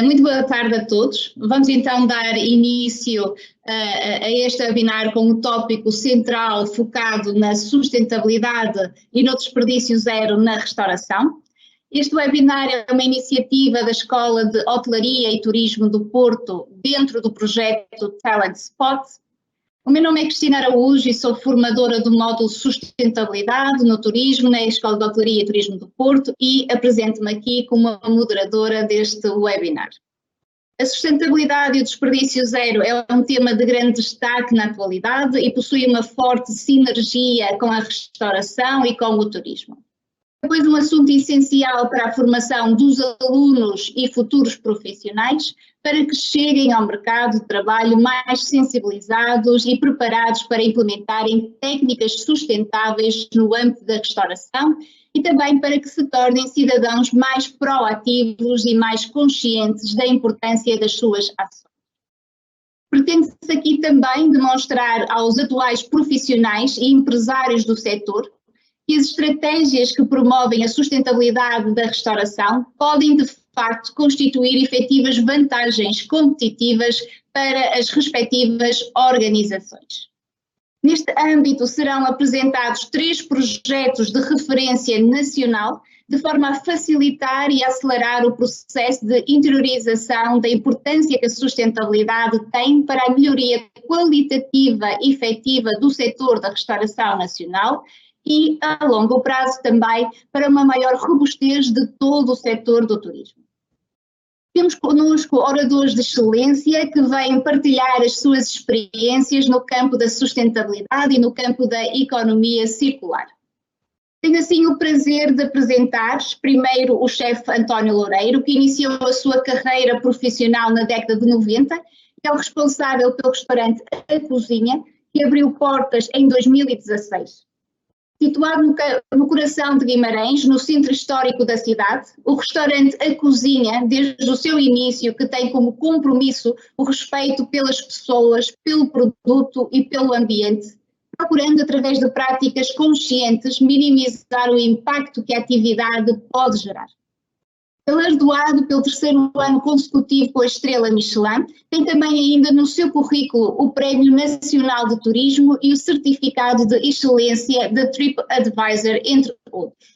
Muito boa tarde a todos. Vamos então dar início a este webinar com o tópico central focado na sustentabilidade e no desperdício zero na restauração. Este webinar é uma iniciativa da Escola de Hotelaria e Turismo do Porto, dentro do projeto Talent Spot. O meu nome é Cristina Araújo e sou formadora do módulo Sustentabilidade no Turismo na Escola de Hotelaria e Turismo do Porto e apresento-me aqui como a moderadora deste webinar. A sustentabilidade e o desperdício zero é um tema de grande destaque na atualidade e possui uma forte sinergia com a restauração e com o turismo. Depois, um assunto essencial para a formação dos alunos e futuros profissionais para que cheguem ao mercado de trabalho mais sensibilizados e preparados para implementarem técnicas sustentáveis no âmbito da restauração e também para que se tornem cidadãos mais proativos e mais conscientes da importância das suas ações. Pretende-se aqui também demonstrar aos atuais profissionais e empresários do setor que as estratégias que promovem a sustentabilidade da restauração podem, de facto, constituir efetivas vantagens competitivas para as respectivas organizações. Neste âmbito serão apresentados 3 projetos de referência nacional, de forma a facilitar e acelerar o processo de interiorização da importância que a sustentabilidade tem para a melhoria qualitativa e efetiva do setor da restauração nacional e, a longo prazo, também para uma maior robustez de todo o setor do turismo. Temos connosco oradores de excelência que vêm partilhar as suas experiências no campo da sustentabilidade e no campo da economia circular. Tenho assim o prazer de apresentar primeiro o chefe António Loureiro, que iniciou a sua carreira profissional na década de 90, e é o responsável pelo restaurante A Cozinha, que abriu portas em 2016. Situado no coração de Guimarães, no centro histórico da cidade, o restaurante A Cozinha, desde o seu início, que tem como compromisso o respeito pelas pessoas, pelo produto e pelo ambiente, procurando, através de práticas conscientes, minimizar o impacto que a atividade pode gerar. Galardoado pelo 3º ano consecutivo com a estrela Michelin, tem também ainda no seu currículo o Prémio Nacional de Turismo e o Certificado de Excelência da TripAdvisor, entre outros.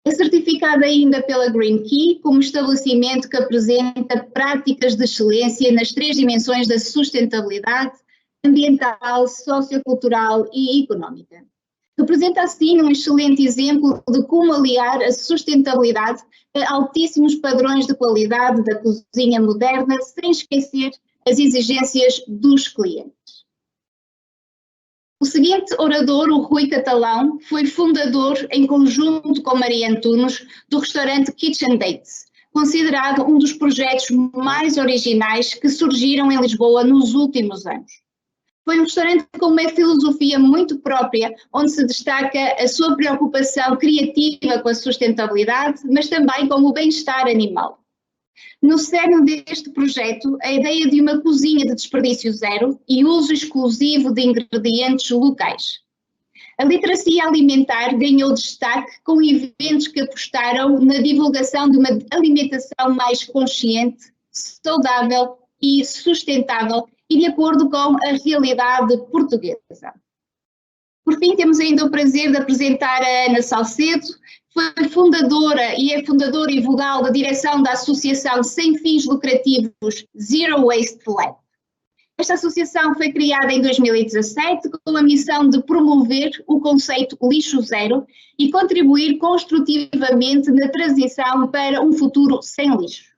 É certificado ainda pela Green Key como estabelecimento que apresenta práticas de excelência nas 3 dimensões da sustentabilidade ambiental, sociocultural e económica. Representa assim um excelente exemplo de como aliar a sustentabilidade a altíssimos padrões de qualidade da cozinha moderna, sem esquecer as exigências dos clientes. O seguinte orador, o Rui Catalão, foi fundador, em conjunto com Maria Antunes, do restaurante Kitchen Dates, considerado um dos projetos mais originais que surgiram em Lisboa nos últimos anos. Foi um restaurante com uma filosofia muito própria, onde se destaca a sua preocupação criativa com a sustentabilidade, mas também com o bem-estar animal. No cerne deste projeto, a ideia de uma cozinha de desperdício zero e uso exclusivo de ingredientes locais. A literacia alimentar ganhou destaque com eventos que apostaram na divulgação de uma alimentação mais consciente, saudável e sustentável, e de acordo com a realidade portuguesa. Por fim, temos ainda o prazer de apresentar a Ana Salcedo, foi fundadora e é fundadora e vogal da direção da associação sem fins lucrativos Zero Waste Lab. Esta associação foi criada em 2017 com a missão de promover o conceito lixo zero e contribuir construtivamente na transição para um futuro sem lixo.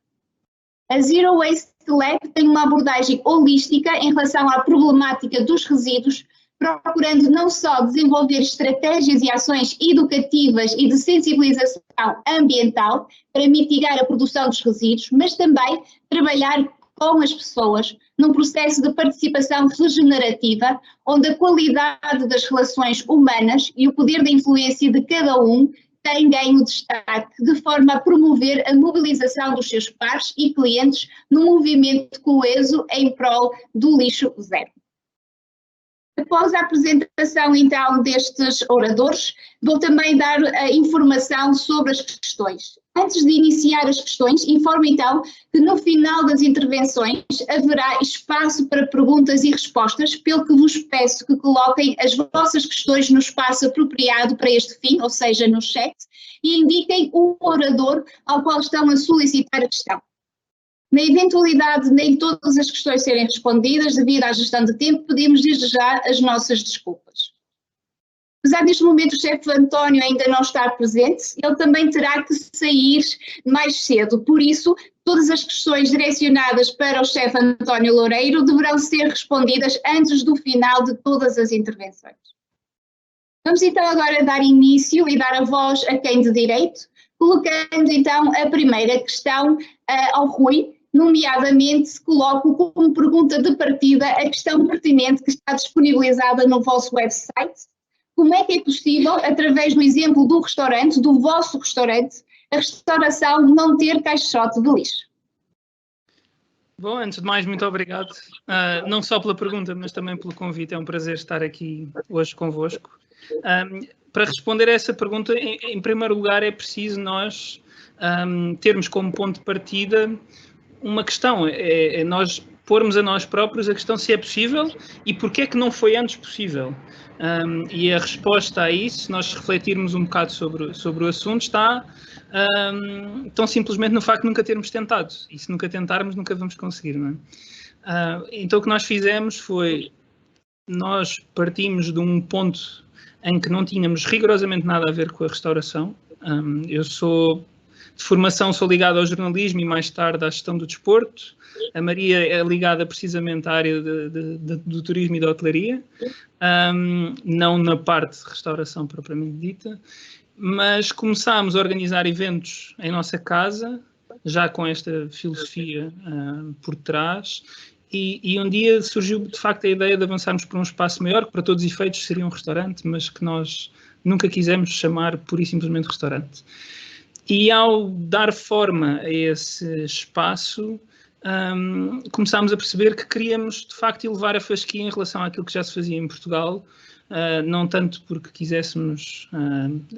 A Zero Waste Lab tem uma abordagem holística em relação à problemática dos resíduos, procurando não só desenvolver estratégias e ações educativas e de sensibilização ambiental para mitigar a produção dos resíduos, mas também trabalhar com as pessoas num processo de participação regenerativa, onde a qualidade das relações humanas e o poder de influência de cada um tem ganho destaque, de forma a promover a mobilização dos seus pares e clientes num movimento coeso em prol do lixo zero. Após a apresentação, então, destes oradores, vou também dar a informação sobre as questões. Antes de iniciar as questões, informo então que no final das intervenções haverá espaço para perguntas e respostas, pelo que vos peço que coloquem as vossas questões no espaço apropriado para este fim, ou seja, no chat, e indiquem o orador ao qual estão a solicitar a questão. Na eventualidade de nem todas as questões serem respondidas devido à gestão de tempo, pedimos desde já as nossas desculpas. Apesar deste momento o chefe António ainda não estar presente, ele também terá que sair mais cedo. Por isso, todas as questões direcionadas para o chefe António Loureiro deverão ser respondidas antes do final de todas as intervenções. Vamos então agora dar início e dar a voz a quem de direito, colocando então a primeira questão ao Rui, nomeadamente coloco como pergunta de partida a questão pertinente que está disponibilizada no vosso website. Como é que é possível, através do exemplo do restaurante, do vosso restaurante, a restauração não ter caixote de lixo? Bom, antes de mais, muito obrigado, não só pela pergunta, mas também pelo convite. É um prazer estar aqui hoje convosco. Para responder a essa pergunta, em primeiro lugar, é preciso nós termos como ponto de partida uma questão, é nós pormos a nós próprios a questão se é possível e porque é que não foi antes possível. E a resposta a isso, se nós refletirmos um bocado sobre o assunto, está tão simplesmente no facto de nunca termos tentado. E se nunca tentarmos, nunca vamos conseguir, não é? Então o que nós fizemos foi, nós partimos de um ponto em que não tínhamos rigorosamente nada a ver com a restauração. Eu de formação sou ligado ao jornalismo e mais tarde à gestão do desporto. A Maria é ligada precisamente à área do turismo e da hotelaria, não na parte de restauração propriamente dita, mas começámos a organizar eventos em nossa casa, já com esta filosofia por trás, e um dia surgiu de facto a ideia de avançarmos para um espaço maior, que para todos os efeitos seria um restaurante, mas que nós nunca quisemos chamar pura e simplesmente restaurante. E ao dar forma a esse espaço, começámos a perceber que queríamos, de facto, elevar a fasquia em relação àquilo que já se fazia em Portugal, não tanto porque quiséssemos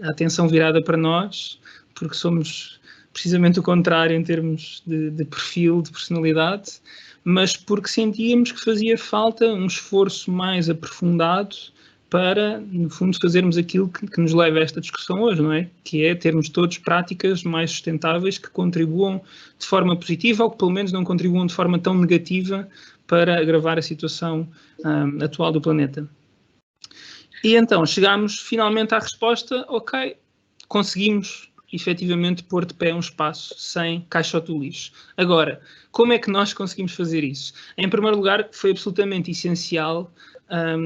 a atenção virada para nós, porque somos precisamente o contrário em termos de perfil, de personalidade, mas porque sentíamos que fazia falta um esforço mais aprofundado para, no fundo, fazermos aquilo que nos leva a esta discussão hoje, não é? Que é termos todos práticas mais sustentáveis que contribuam de forma positiva ou que pelo menos não contribuam de forma tão negativa para agravar a situação atual do planeta. E então chegámos finalmente à resposta, ok, conseguimos efetivamente pôr de pé um espaço sem caixote do lixo. Agora, como é que nós conseguimos fazer isso? Em primeiro lugar, foi absolutamente essencial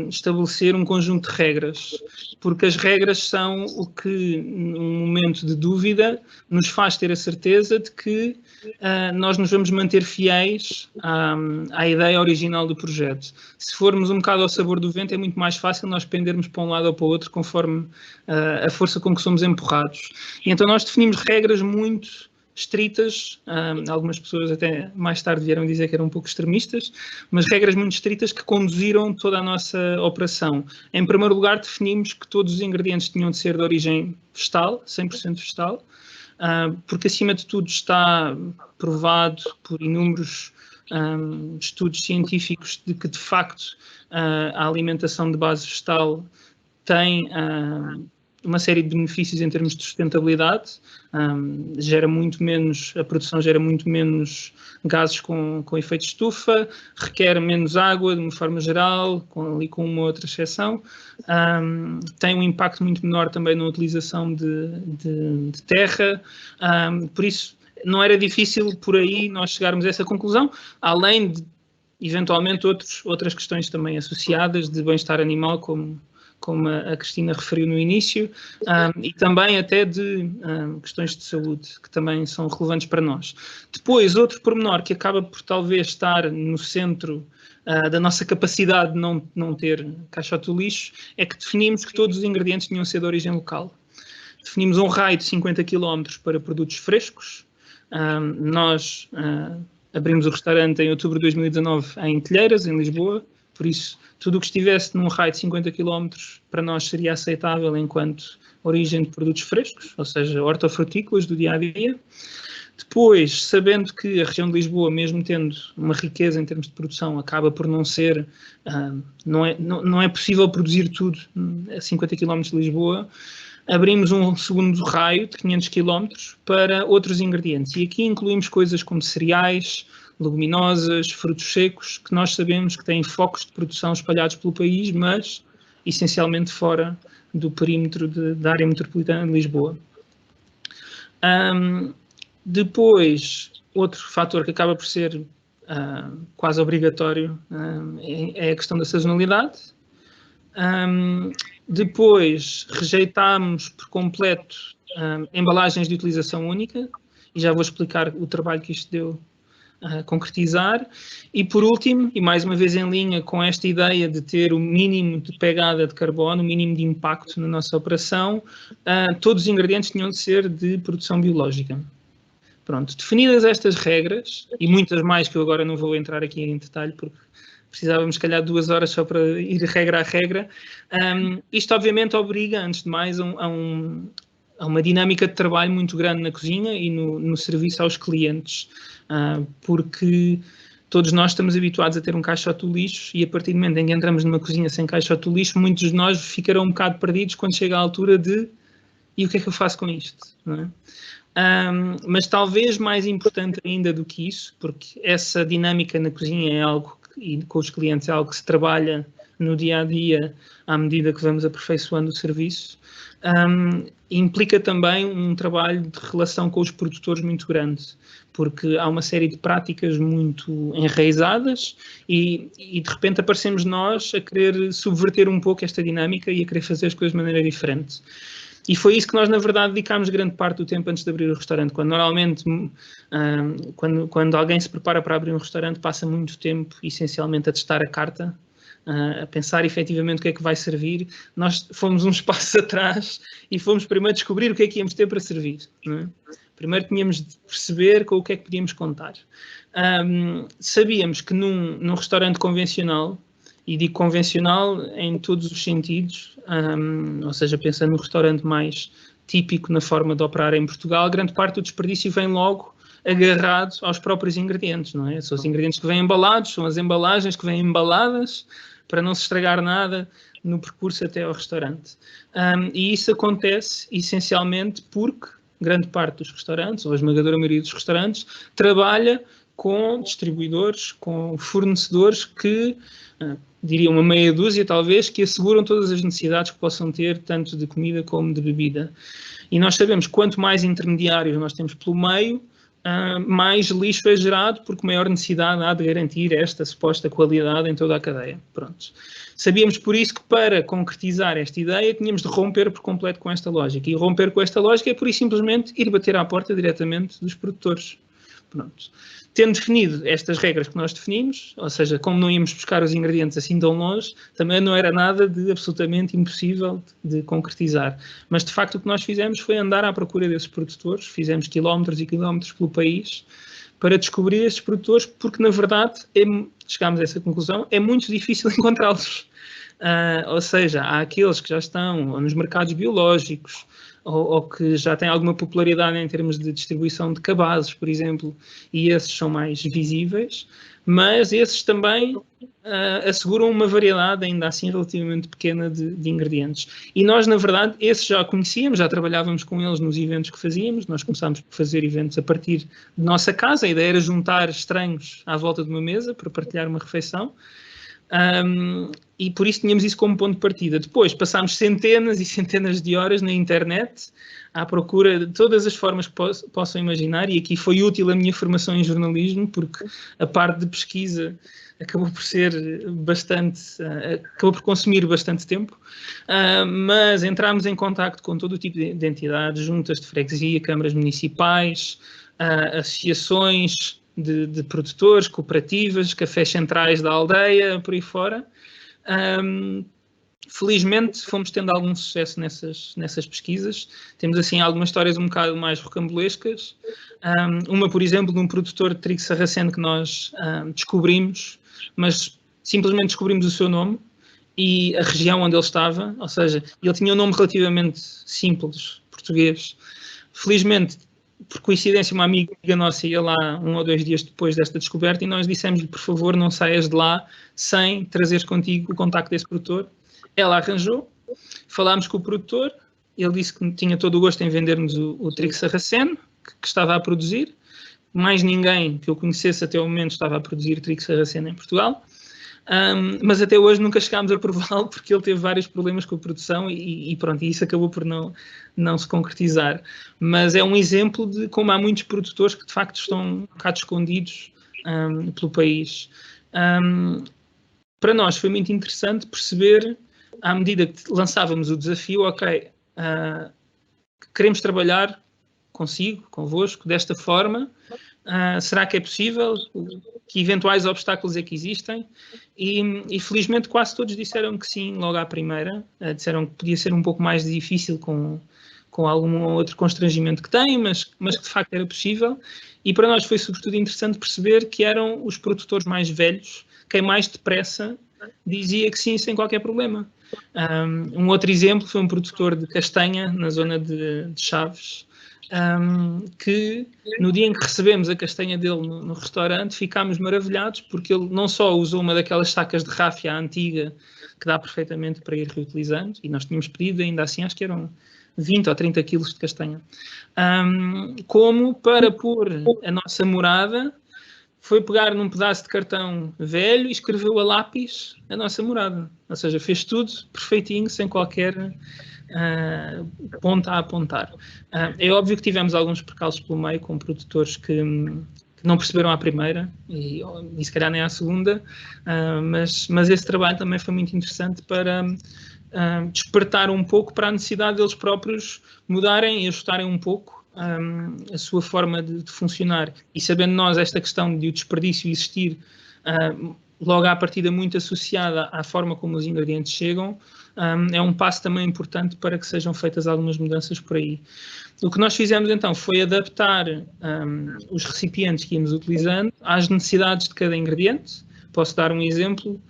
estabelecer um conjunto de regras, porque as regras são o que, num momento de dúvida, nos faz ter a certeza de que nós nos vamos manter fiéis à ideia original do projeto. Se formos um bocado ao sabor do vento, é muito mais fácil nós pendermos para um lado ou para o outro conforme a força com que somos empurrados. E então nós definimos regras muito estritas, algumas pessoas até mais tarde vieram dizer que eram um pouco extremistas, mas regras muito estritas que conduziram toda a nossa operação. Em primeiro lugar, definimos que todos os ingredientes tinham de ser de origem vegetal, 100% vegetal, porque acima de tudo está provado por inúmeros estudos científicos de que de facto a alimentação de base vegetal tem uma série de benefícios em termos de sustentabilidade, gera muito menos, a produção gera muito menos gases com efeito de estufa, requer menos água de uma forma geral, ali com uma outra exceção, tem um impacto muito menor também na utilização de terra, por isso não era difícil por aí nós chegarmos a essa conclusão, além de eventualmente outras questões também associadas de bem-estar animal, como a Cristina referiu no início, e também até de questões de saúde, que também são relevantes para nós. Depois, outro pormenor que acaba por talvez estar no centro da nossa capacidade de não ter caixote do lixo, é que definimos que todos os ingredientes tinham de ser de origem local. Definimos um raio de 50 km para produtos frescos. Nós abrimos o restaurante em outubro de 2019 em Telheiras, em Lisboa, por isso tudo o que estivesse num raio de 50 km para nós seria aceitável enquanto origem de produtos frescos, ou seja, hortofrutícolas do dia-a-dia. Depois, sabendo que a região de Lisboa, mesmo tendo uma riqueza em termos de produção, acaba por não ser, não é possível produzir tudo a 50 km de Lisboa, abrimos um segundo raio de 500 km para outros ingredientes. E aqui incluímos coisas como cereais, leguminosas, frutos secos, que nós sabemos que têm focos de produção espalhados pelo país, mas essencialmente fora do perímetro da área metropolitana de Lisboa. Depois, outro fator que acaba por ser quase obrigatório é a questão da sazonalidade. Depois, rejeitámos por completo embalagens de utilização única, e já vou explicar o trabalho que isto deu a concretizar. E por último, e mais uma vez em linha com esta ideia de ter o mínimo de pegada de carbono, o mínimo de impacto na nossa operação, todos os ingredientes tinham de ser de produção biológica. Pronto, definidas estas regras, e muitas mais que eu agora não vou entrar aqui em detalhe, porque precisávamos, se calhar, 2 horas só para ir regra a regra, isto obviamente obriga, antes de mais, a uma dinâmica de trabalho muito grande na cozinha e no serviço aos clientes, porque todos nós estamos habituados a ter um caixote do lixo e a partir do momento em que entramos numa cozinha sem caixote do lixo, muitos de nós ficarão um bocado perdidos quando chega a altura de e o que é que eu faço com isto? Não é? Mas talvez mais importante ainda do que isso, porque essa dinâmica na cozinha é algo e com os clientes é algo que se trabalha no dia-a-dia à medida que vamos aperfeiçoando o serviço, implica também um trabalho de relação com os produtores muito grande, porque há uma série de práticas muito enraizadas e de repente aparecemos nós a querer subverter um pouco esta dinâmica e a querer fazer as coisas de maneira diferente. E foi isso que nós, na verdade, dedicámos grande parte do tempo antes de abrir o restaurante. Quando normalmente, quando alguém se prepara para abrir um restaurante, passa muito tempo, essencialmente, a testar a carta, a pensar efetivamente o que é que vai servir. Nós fomos uns passos atrás e fomos primeiro descobrir o que é que íamos ter para servir. Não é? Primeiro tínhamos de perceber com o que é que podíamos contar. Sabíamos que num restaurante convencional, e digo convencional em todos os sentidos, ou seja, pensando no restaurante mais típico na forma de operar em Portugal, grande parte do desperdício vem logo agarrado aos próprios ingredientes, não é? São os ingredientes que vêm embalados, são as embalagens que vêm embaladas para não se estragar nada no percurso até ao restaurante. E isso acontece essencialmente porque grande parte dos restaurantes, ou a esmagadora maioria dos restaurantes, trabalha com distribuidores, com fornecedores que, diria uma meia dúzia talvez, que asseguram todas as necessidades que possam ter, tanto de comida como de bebida. E nós sabemos que quanto mais intermediários nós temos pelo meio, mais lixo é gerado, porque maior necessidade há de garantir esta suposta qualidade em toda a cadeia. Pronto. Sabíamos por isso que para concretizar esta ideia tínhamos de romper por completo com esta lógica. E romper com esta lógica é por isso simplesmente ir bater à porta diretamente dos produtores. Pronto. Tendo definido estas regras que nós definimos, ou seja, como não íamos buscar os ingredientes assim tão longe, também não era nada de absolutamente impossível de concretizar. Mas, de facto, o que nós fizemos foi andar à procura desses produtores, fizemos quilómetros e quilómetros pelo país para descobrir esses produtores, porque, na verdade, chegámos a essa conclusão, é muito difícil encontrá-los. Ou seja, há aqueles que já estão nos mercados biológicos, ou que já têm alguma popularidade em termos de distribuição de cabazes, por exemplo, e esses são mais visíveis, mas esses também asseguram uma variedade ainda assim relativamente pequena de ingredientes. E nós, na verdade, esses já conhecíamos, já trabalhávamos com eles nos eventos que fazíamos, nós começámos por fazer eventos a partir de nossa casa, a ideia era juntar estranhos à volta de uma mesa para partilhar uma refeição. E por isso tínhamos isso como ponto de partida. Depois passámos centenas e centenas de horas na internet à procura de todas as formas que possam imaginar, e aqui foi útil a minha formação em jornalismo, porque a parte de pesquisa acabou por ser bastante, acabou por consumir bastante tempo, mas entramos em contacto com todo o tipo de entidades, juntas de freguesia, câmaras municipais, associações de produtores, cooperativas, cafés centrais da aldeia, por aí fora. Felizmente fomos tendo algum sucesso nessas pesquisas. Temos assim algumas histórias um bocado mais rocambolescas. Uma, por exemplo, de um produtor de trigo sarraceno que nós descobrimos, mas simplesmente descobrimos o seu nome e a região onde ele estava, ou seja, ele tinha um nome relativamente simples, português. Felizmente, por coincidência, uma amiga nossa ia lá 1 ou 2 dias depois desta descoberta e nós dissemos-lhe, por favor, não saias de lá sem trazeres contigo o contacto desse produtor. Ela arranjou, falámos com o produtor, ele disse que tinha todo o gosto em vender-nos o trigo sarraceno, que estava a produzir. Mais ninguém que eu conhecesse até o momento estava a produzir trigo sarraceno em Portugal. Mas até hoje nunca chegámos a prová-lo porque ele teve vários problemas com a produção e pronto, e isso acabou por não se concretizar. Mas é um exemplo de como há muitos produtores que de facto estão um bocado escondidos pelo país. Para nós foi muito interessante perceber, à medida que lançávamos o desafio, ok, queremos trabalhar consigo, convosco, desta forma. Será que é possível? Que eventuais obstáculos é que existem? E felizmente quase todos disseram que sim, logo à primeira. Disseram que podia ser um pouco mais difícil com algum outro constrangimento que têm, mas que de facto era possível. E para nós foi sobretudo interessante perceber que eram os produtores mais velhos quem mais depressa dizia que sim, sem qualquer problema. Um outro exemplo foi um produtor de castanha na zona de Chaves, que no dia em que recebemos a castanha dele no restaurante ficámos maravilhados porque ele não só usou uma daquelas sacas de ráfia antiga que dá perfeitamente para ir reutilizando, e nós tínhamos pedido ainda assim, acho que eram 20 ou 30 quilos de castanha, como para pôr a nossa morada, foi pegar num pedaço de cartão velho e escreveu a lápis a nossa morada, ou seja, fez tudo perfeitinho, sem qualquer ponta a apontar. É óbvio que tivemos alguns percalços pelo meio com produtores que não perceberam à primeira e se calhar nem à segunda, mas esse trabalho também foi muito interessante para despertar um pouco para a necessidade deles próprios mudarem e ajustarem um pouco a sua forma de funcionar. E sabendo nós esta questão de o desperdício existir logo à partida muito associada à forma como os ingredientes chegam, é um passo também importante para que sejam feitas algumas mudanças por aí. O que nós fizemos então foi adaptar os recipientes que íamos utilizando às necessidades de cada ingrediente. Posso dar um exemplo.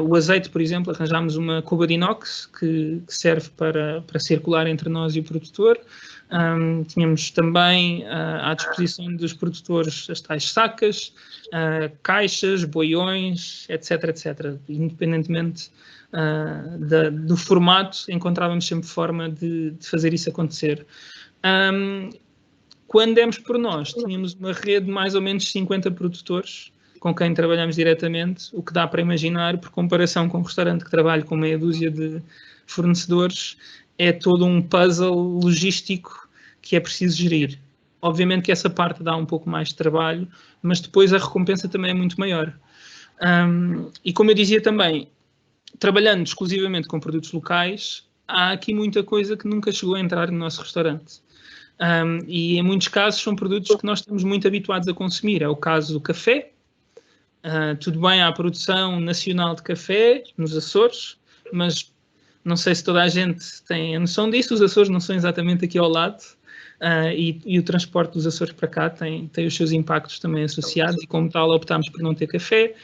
O azeite, por exemplo, arranjámos uma cuba de inox que serve para circular entre nós e o produtor. Tínhamos também à disposição dos produtores as tais sacas, caixas, boiões, etc, etc. Independentemente do formato, encontrávamos sempre forma de fazer isso acontecer. Quando demos por nós, tínhamos uma rede de mais ou menos 50 produtores com quem trabalhamos diretamente, o que dá para imaginar, por comparação com um restaurante que trabalha com meia dúzia de fornecedores, é todo um puzzle logístico que é preciso gerir. Obviamente que essa parte dá um pouco mais de trabalho, mas depois a recompensa também é muito maior. E como eu dizia também, trabalhando exclusivamente com produtos locais, há aqui muita coisa que nunca chegou a entrar no nosso restaurante. E em muitos casos são produtos que nós estamos muito habituados a consumir. É o caso do café. Tudo bem, há a produção nacional de café nos Açores, mas não sei se toda a gente tem a noção disso. Os Açores não são exatamente aqui ao lado, e o transporte dos Açores para cá tem os seus impactos também associados, e como tal optámos por não ter café.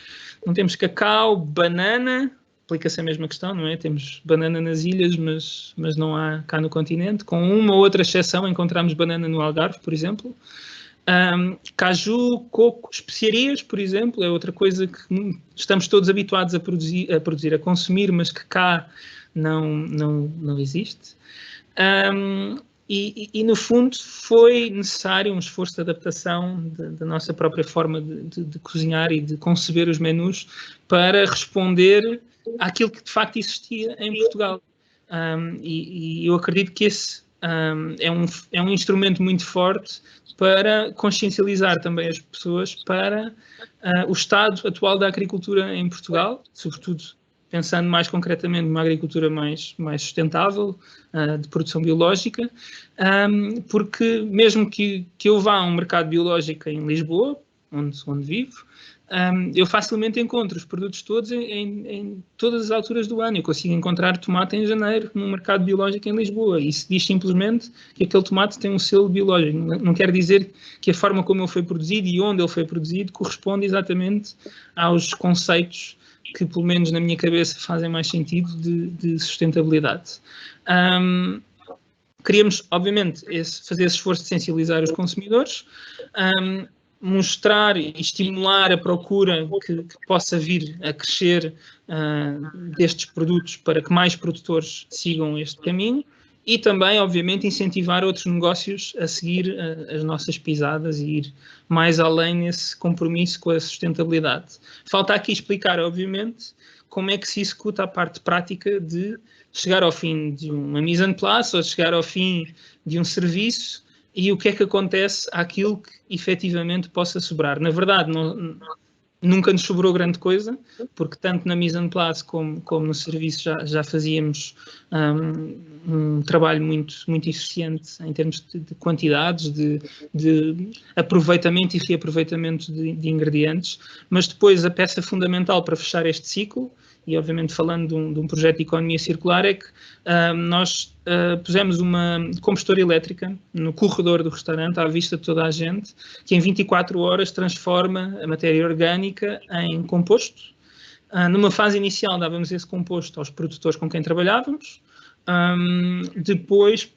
Não temos cacau, banana, aplica-se a mesma questão, não é? Temos banana nas ilhas, mas não há cá no continente. Com uma ou outra exceção, encontramos banana no Algarve, por exemplo. Caju, coco, especiarias, por exemplo, é outra coisa que estamos todos habituados a produzir, a consumir, mas que cá não existe. E no fundo foi necessário um esforço de adaptação da nossa própria forma de cozinhar e de conceber os menus para responder àquilo que de facto existia em Portugal. E eu acredito que esse é um instrumento muito forte para consciencializar também as pessoas para o estado atual da agricultura em Portugal, sobretudo pensando mais concretamente numa agricultura mais sustentável, de produção biológica, porque mesmo que eu vá a um mercado biológico em Lisboa, onde vivo, eu facilmente encontro os produtos todos em todas as alturas do ano. Eu consigo encontrar tomate em janeiro num mercado biológico em Lisboa, e isso diz simplesmente que aquele tomate tem um selo biológico. Não quer dizer que a forma como ele foi produzido e onde ele foi produzido corresponde exatamente aos conceitos que, pelo menos na minha cabeça, fazem mais sentido de sustentabilidade. Queríamos, obviamente, fazer esse esforço de sensibilizar os consumidores, mostrar e estimular a procura que possa vir a crescer destes produtos para que mais produtores sigam este caminho e também, obviamente, incentivar outros negócios a seguir as nossas pisadas e ir mais além nesse compromisso com a sustentabilidade. Falta aqui explicar, obviamente, como é que se executa a parte prática de chegar ao fim de uma mise en place ou de chegar ao fim de um serviço e o que é que acontece àquilo que efetivamente possa sobrar. Na verdade, nunca nos sobrou grande coisa, porque tanto na mise en place como no serviço já fazíamos um trabalho muito eficiente em termos de quantidades, de aproveitamento e reaproveitamento de ingredientes, mas depois a peça fundamental para fechar este ciclo, e obviamente falando de um projeto de economia circular, é que nós pusemos uma compostora elétrica no corredor do restaurante, à vista de toda a gente, que em 24 horas transforma a matéria orgânica em composto. Numa fase inicial dávamos esse composto aos produtores com quem trabalhávamos. Depois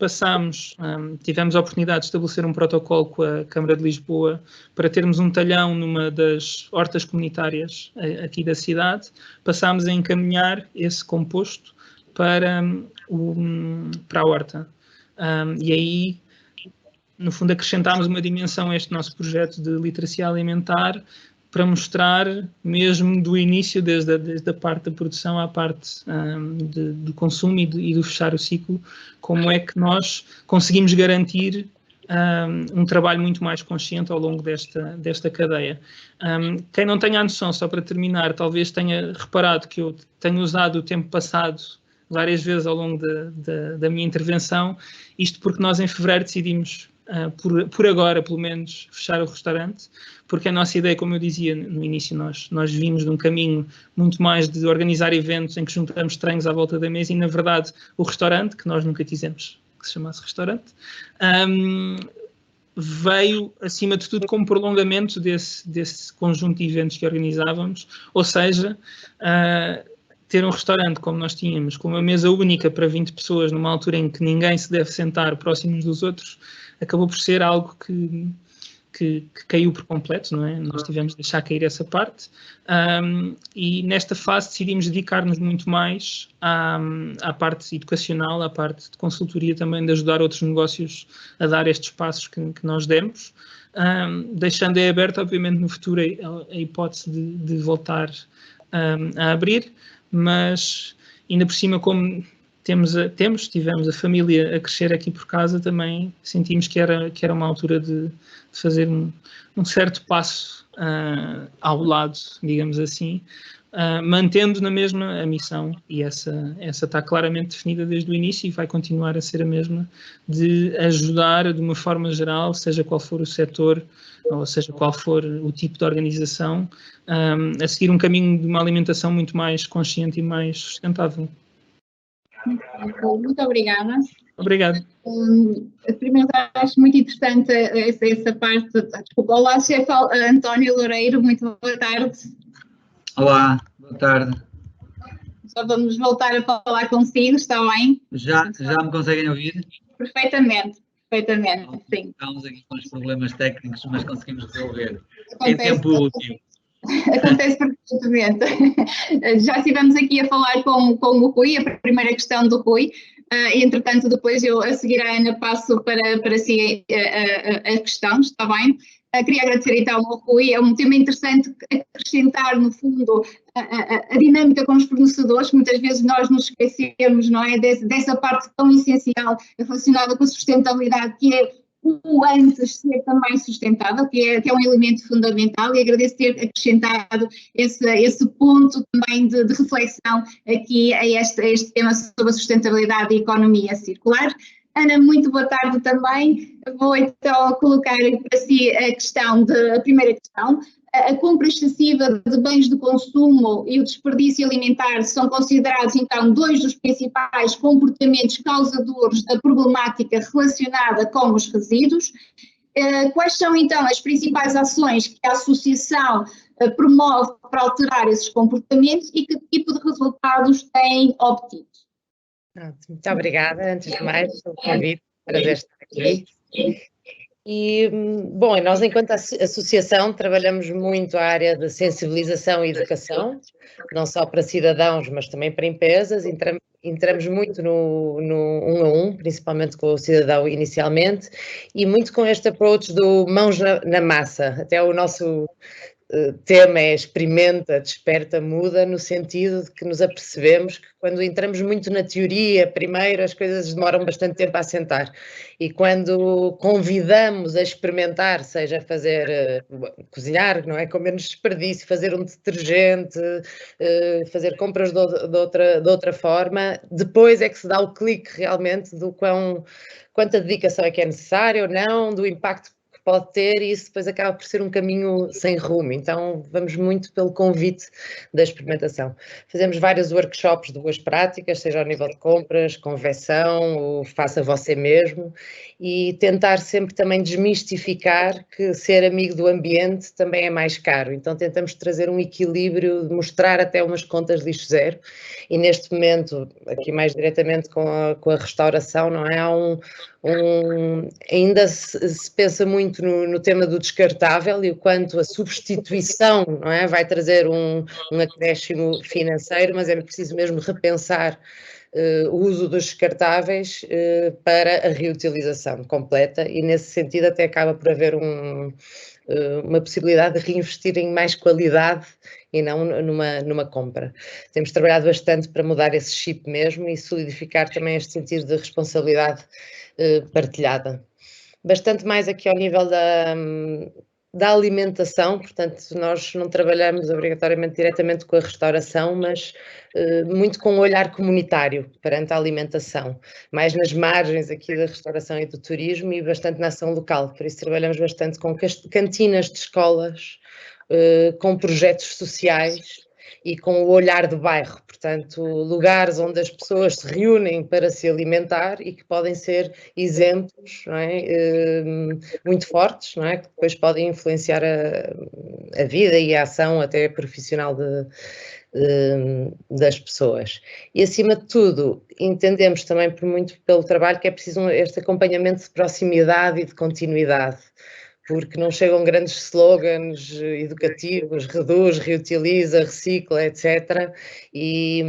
tivemos a oportunidade de estabelecer um protocolo com a Câmara de Lisboa para termos um talhão numa das hortas comunitárias aqui da cidade. Passámos a encaminhar esse composto para a horta. E aí, no fundo, acrescentámos uma dimensão a este nosso projeto de literacia alimentar para mostrar, mesmo do início, desde a parte da produção à parte do consumo e do fechar o ciclo, como é que nós conseguimos garantir um trabalho muito mais consciente ao longo desta cadeia. Quem não tenha a noção, só para terminar, talvez tenha reparado que eu tenho usado o tempo passado várias vezes ao longo da minha intervenção, isto porque nós em fevereiro decidimos, por agora pelo menos, fechar o restaurante, porque a nossa ideia, como eu dizia no início, nós vimos de um caminho muito mais de organizar eventos em que juntamos estranhos à volta da mesa e, na verdade, o restaurante, que nós nunca quisemos que se chamasse restaurante, veio, acima de tudo, como prolongamento desse conjunto de eventos que organizávamos, ou seja, ter um restaurante como nós tínhamos, com uma mesa única para 20 pessoas, numa altura em que ninguém se deve sentar próximos dos outros, acabou por ser algo que caiu por completo, não é? Nós tivemos de deixar cair essa parte e nesta fase decidimos dedicar-nos muito mais à parte educacional, à parte de consultoria também, de ajudar outros negócios a dar estes passos que nós demos, deixando aberto, obviamente, no futuro a hipótese de voltar a abrir, mas ainda por cima, como tivemos a família a crescer aqui por casa, também sentimos que era uma altura de fazer um certo passo ao lado, digamos assim, mantendo na mesma a missão, e essa está claramente definida desde o início e vai continuar a ser a mesma, de ajudar de uma forma geral, seja qual for o setor, ou seja qual for o tipo de organização, a seguir um caminho de uma alimentação muito mais consciente e mais sustentável. Muito obrigada. Obrigado. Primeiro, acho muito interessante essa parte. Desculpa. Olá, chefe António Loureiro, muito boa tarde. Olá, boa tarde. Já vamos voltar a falar consigo, está bem? Já me conseguem ouvir? Perfeitamente, sim. Estamos aqui com os problemas técnicos, mas conseguimos resolver. Em tempo útil. Acontece perfeitamente. Já estivemos aqui a falar com o Rui, a primeira questão do Rui, e entretanto depois eu a seguir a Ana passo para si a questão, está bem? Queria agradecer então ao Rui, é um tema interessante acrescentar no fundo a dinâmica com os fornecedores, que muitas vezes nós nos esquecemos, não é? Dessa parte tão essencial relacionada com a sustentabilidade, que é o antes ser também sustentável, que é um elemento fundamental, e agradeço ter acrescentado esse ponto também de reflexão aqui a este tema sobre a sustentabilidade e a economia circular. Ana, muito boa tarde também. Vou então colocar para si a primeira questão. A compra excessiva de bens de consumo e o desperdício alimentar são considerados, então, dois dos principais comportamentos causadores da problemática relacionada com os resíduos. Quais são, então, as principais ações que a Associação promove para alterar esses comportamentos e que tipo de resultados têm obtido. Muito obrigada, antes de mais, pelo convite, prazer estar aqui. E, bom, nós enquanto associação trabalhamos muito a área de sensibilização e educação, não só para cidadãos, mas também para empresas. Entramos muito no 1 a 1, principalmente com o cidadão inicialmente, e muito com este approach do mãos na massa. Até o nosso tema é experimenta, desperta, muda, no sentido de que nos apercebemos que quando entramos muito na teoria, primeiro as coisas demoram bastante tempo a assentar, e quando convidamos a experimentar, seja fazer, cozinhar, não é, com menos desperdício, fazer um detergente, fazer compras de outra forma, depois é que se dá o clique realmente do quanta dedicação é que é necessária ou não, do impacto pode ter, e isso depois acaba por ser um caminho sem rumo. Então vamos muito pelo convite da experimentação. Fazemos vários workshops de boas práticas, seja ao nível de compras, conversão, ou faça você mesmo, e tentar sempre também desmistificar que ser amigo do ambiente também é mais caro. Então tentamos trazer um equilíbrio, de mostrar até umas contas de lixo zero, e neste momento, aqui mais diretamente com a restauração, não é? Ainda se pensa muito no tema do descartável e o quanto a substituição, não é, vai trazer um acréscimo financeiro, mas é preciso mesmo repensar o uso dos descartáveis para a reutilização completa, e nesse sentido até acaba por haver uma possibilidade de reinvestir em mais qualidade e não numa compra. Temos trabalhado bastante para mudar esse chip mesmo e solidificar também este sentido de responsabilidade partilhada. Bastante mais aqui ao nível da alimentação, portanto nós não trabalhamos obrigatoriamente diretamente com a restauração, mas muito com um olhar comunitário perante a alimentação, mais nas margens aqui da restauração e do turismo, e bastante na ação local. Por isso trabalhamos bastante com cantinas de escolas, com projetos sociais e com o olhar do bairro, portanto, lugares onde as pessoas se reúnem para se alimentar e que podem ser exemplos, não é? Muito fortes, não é? Que depois podem influenciar a vida e a ação até profissional das pessoas. E, acima de tudo, entendemos também muito pelo trabalho que é preciso este acompanhamento de proximidade e de continuidade, porque não chegam grandes slogans educativos, reduz, reutiliza, recicla, etc. E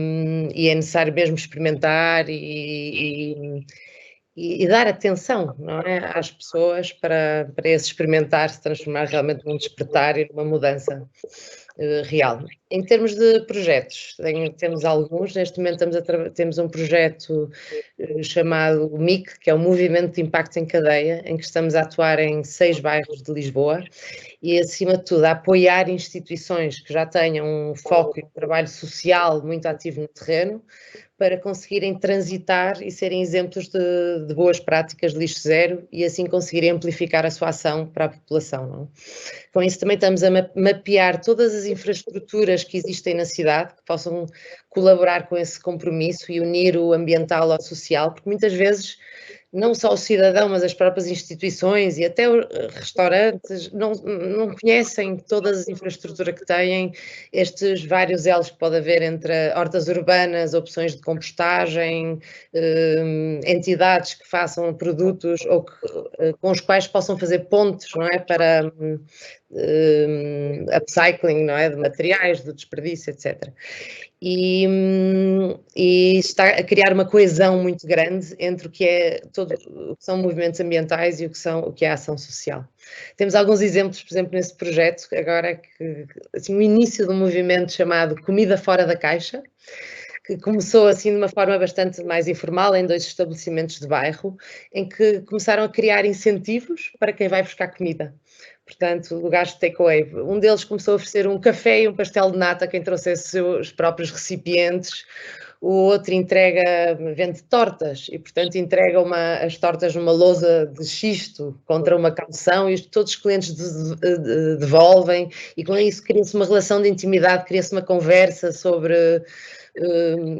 é necessário mesmo experimentar e dar atenção, não é, às pessoas para esse experimentar se transformar realmente num despertar e numa mudança real. Em termos de projetos, temos alguns. Neste momento temos um projeto chamado MIC, que é o Movimento de Impacto em Cadeia, em que estamos a atuar em 6 bairros de Lisboa e, acima de tudo, a apoiar instituições que já tenham um foco e um trabalho social muito ativo no terreno, para conseguirem transitar e serem exemplos de boas práticas de lixo zero e assim conseguirem amplificar a sua ação para a população, não? Com isso também estamos a mapear todas as infraestruturas que existem na cidade, que possam colaborar com esse compromisso e unir o ambiental ao social, porque muitas vezes não só o cidadão, mas as próprias instituições e até os restaurantes não conhecem toda a infraestrutura que têm, estes vários elos que pode haver entre hortas urbanas, opções de compostagem, entidades que façam produtos ou com os quais possam fazer pontes, não é, para upcycling, não é, de materiais, do desperdício, etc. E está a criar uma coesão muito grande entre o que são movimentos ambientais e o que é a ação social. Temos alguns exemplos, por exemplo, nesse projeto, agora assim, o início de um movimento chamado Comida Fora da Caixa, que começou assim de uma forma bastante mais informal em 2 estabelecimentos de bairro, em que começaram a criar incentivos para quem vai buscar comida. Portanto, lugares de takeaway. Um deles começou a oferecer um café e um pastel de nata a quem trouxesse os próprios recipientes. O outro vende tortas e, portanto, entrega as tortas numa lousa de xisto contra uma calção e todos os clientes devolvem, e com isso cria-se uma relação de intimidade, cria-se uma conversa sobre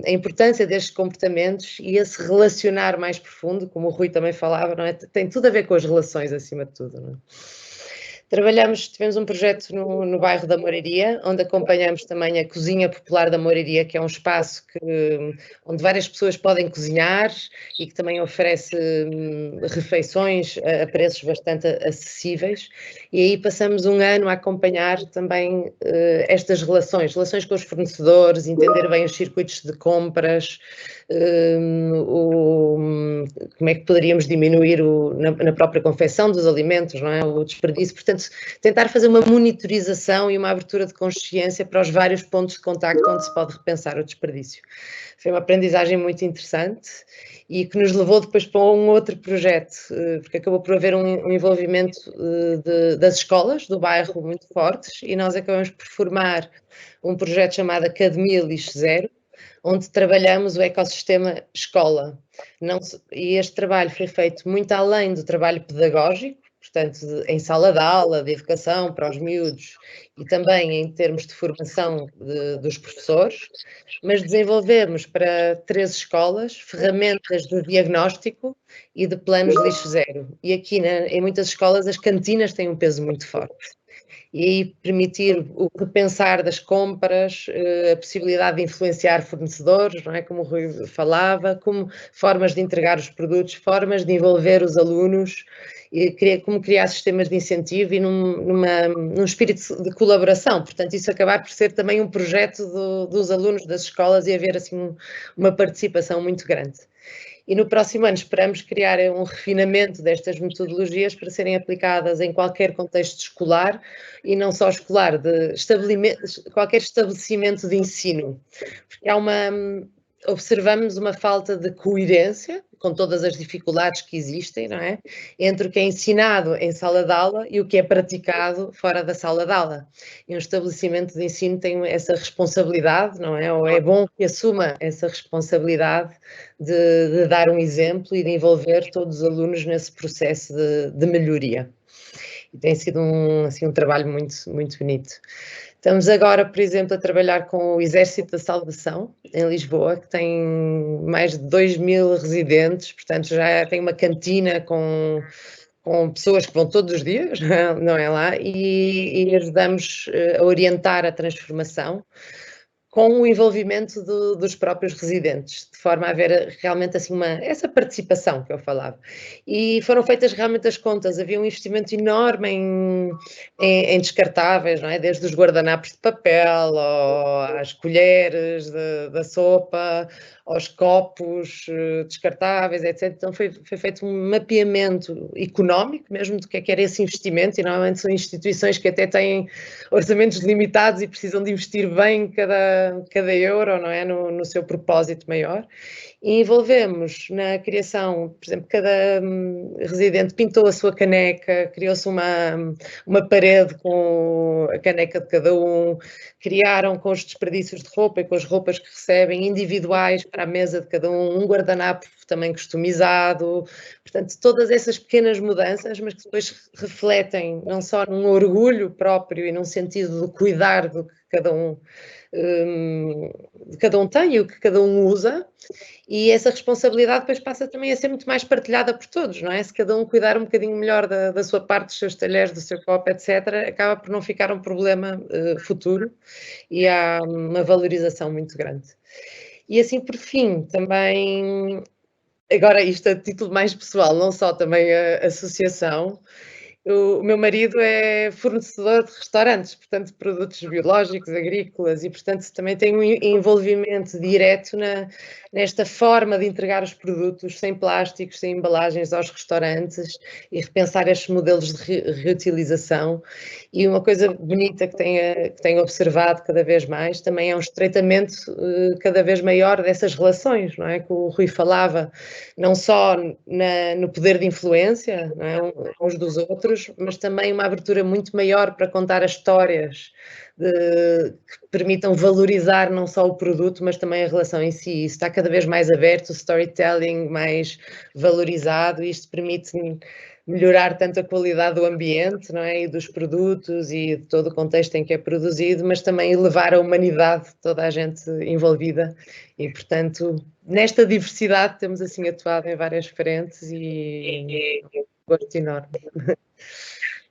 a importância destes comportamentos e esse relacionar mais profundo, como o Rui também falava, não é? Tem tudo a ver com as relações, acima de tudo, não é? Tivemos um projeto no bairro da Moreiria, onde acompanhamos também a Cozinha Popular da Moreiria, que é um espaço onde várias pessoas podem cozinhar e que também oferece refeições a preços bastante acessíveis. E aí passamos um ano a acompanhar também estas relações com os fornecedores, entender bem os circuitos de compras, como é que poderíamos diminuir na própria confecção dos alimentos, não é? O desperdício. Portanto, tentar fazer uma monitorização e uma abertura de consciência para os vários pontos de contacto onde se pode repensar o desperdício. Foi uma aprendizagem muito interessante e que nos levou depois para um outro projeto, porque acabou por haver um envolvimento das escolas do bairro muito fortes, e nós acabamos por formar um projeto chamado Academia Lixo Zero, onde trabalhamos o ecossistema escola. E este trabalho foi feito muito além do trabalho pedagógico, portanto, em sala de aula, de educação para os miúdos, e também em termos de formação dos professores, mas desenvolvemos para 13 escolas ferramentas de diagnóstico e de planos de lixo zero. E aqui, em muitas escolas, as cantinas têm um peso muito forte. E aí permitir o repensar das compras, a possibilidade de influenciar fornecedores, não é? Como o Rui falava, como formas de entregar os produtos, formas de envolver os alunos, e como criar sistemas de incentivo e num espírito de colaboração. Portanto, isso acabar por ser também um projeto dos alunos das escolas e haver assim uma participação muito grande. E no próximo ano esperamos criar um refinamento destas metodologias para serem aplicadas em qualquer contexto escolar, e não só escolar, qualquer estabelecimento de ensino. Porque observamos uma falta de coerência, com todas as dificuldades que existem, não é? Entre o que é ensinado em sala de aula e o que é praticado fora da sala de aula. E um estabelecimento de ensino tem essa responsabilidade, não é? Ou é bom que assuma essa responsabilidade de dar um exemplo e de envolver todos os alunos nesse processo de melhoria. E tem sido um trabalho muito, muito bonito. Estamos agora, por exemplo, a trabalhar com o Exército da Salvação, em Lisboa, que tem mais de 2.000 residentes, portanto já tem uma cantina com pessoas que vão todos os dias, não é lá, e ajudamos a orientar a transformação com o envolvimento dos próprios residentes, de forma a haver realmente assim essa participação que eu falava. E foram feitas realmente as contas, havia um investimento enorme em descartáveis, não é? Desde os guardanapos de papel, às colheres da sopa, aos copos descartáveis, etc. Então foi feito um mapeamento económico mesmo do que era esse investimento, e normalmente são instituições que até têm orçamentos limitados e precisam de investir bem cada euro, não é? No seu propósito maior. E envolvemos na criação, por exemplo, cada residente pintou a sua caneca, criou-se uma parede com a caneca de cada um, criaram com os desperdícios de roupa e com as roupas que recebem individuais para a mesa de cada um guardanapo também customizado. Portanto, todas essas pequenas mudanças, mas que depois refletem não só num orgulho próprio e num sentido de cuidar do que cada um tem e o que cada um usa, e essa responsabilidade depois passa também a ser muito mais partilhada por todos, não é? Se cada um cuidar um bocadinho melhor da sua parte, dos seus talheres, do seu copo, etc., acaba por não ficar um problema futuro, e há uma valorização muito grande. E assim, por fim, também, agora isto a título mais pessoal, não só também a associação, o meu marido é fornecedor de restaurantes, portanto, de produtos biológicos, agrícolas, e, portanto, também tem um envolvimento direto nesta forma de entregar os produtos sem plásticos, sem embalagens aos restaurantes, e repensar estes modelos de reutilização. E uma coisa bonita que tenho observado cada vez mais também é um estreitamento cada vez maior dessas relações, não é? Que o Rui falava, não só no poder de influência, não é? Uns dos outros, mas também uma abertura muito maior para contar as histórias que permitam valorizar não só o produto, mas também a relação em si. Isso está cada vez mais aberto, o storytelling mais valorizado, e isto permite melhorar tanto a qualidade do ambiente, não é? E dos produtos e de todo o contexto em que é produzido, mas também elevar a humanidade de toda a gente envolvida. E, portanto, nesta diversidade temos assim atuado em várias frentes, e um gosto enorme.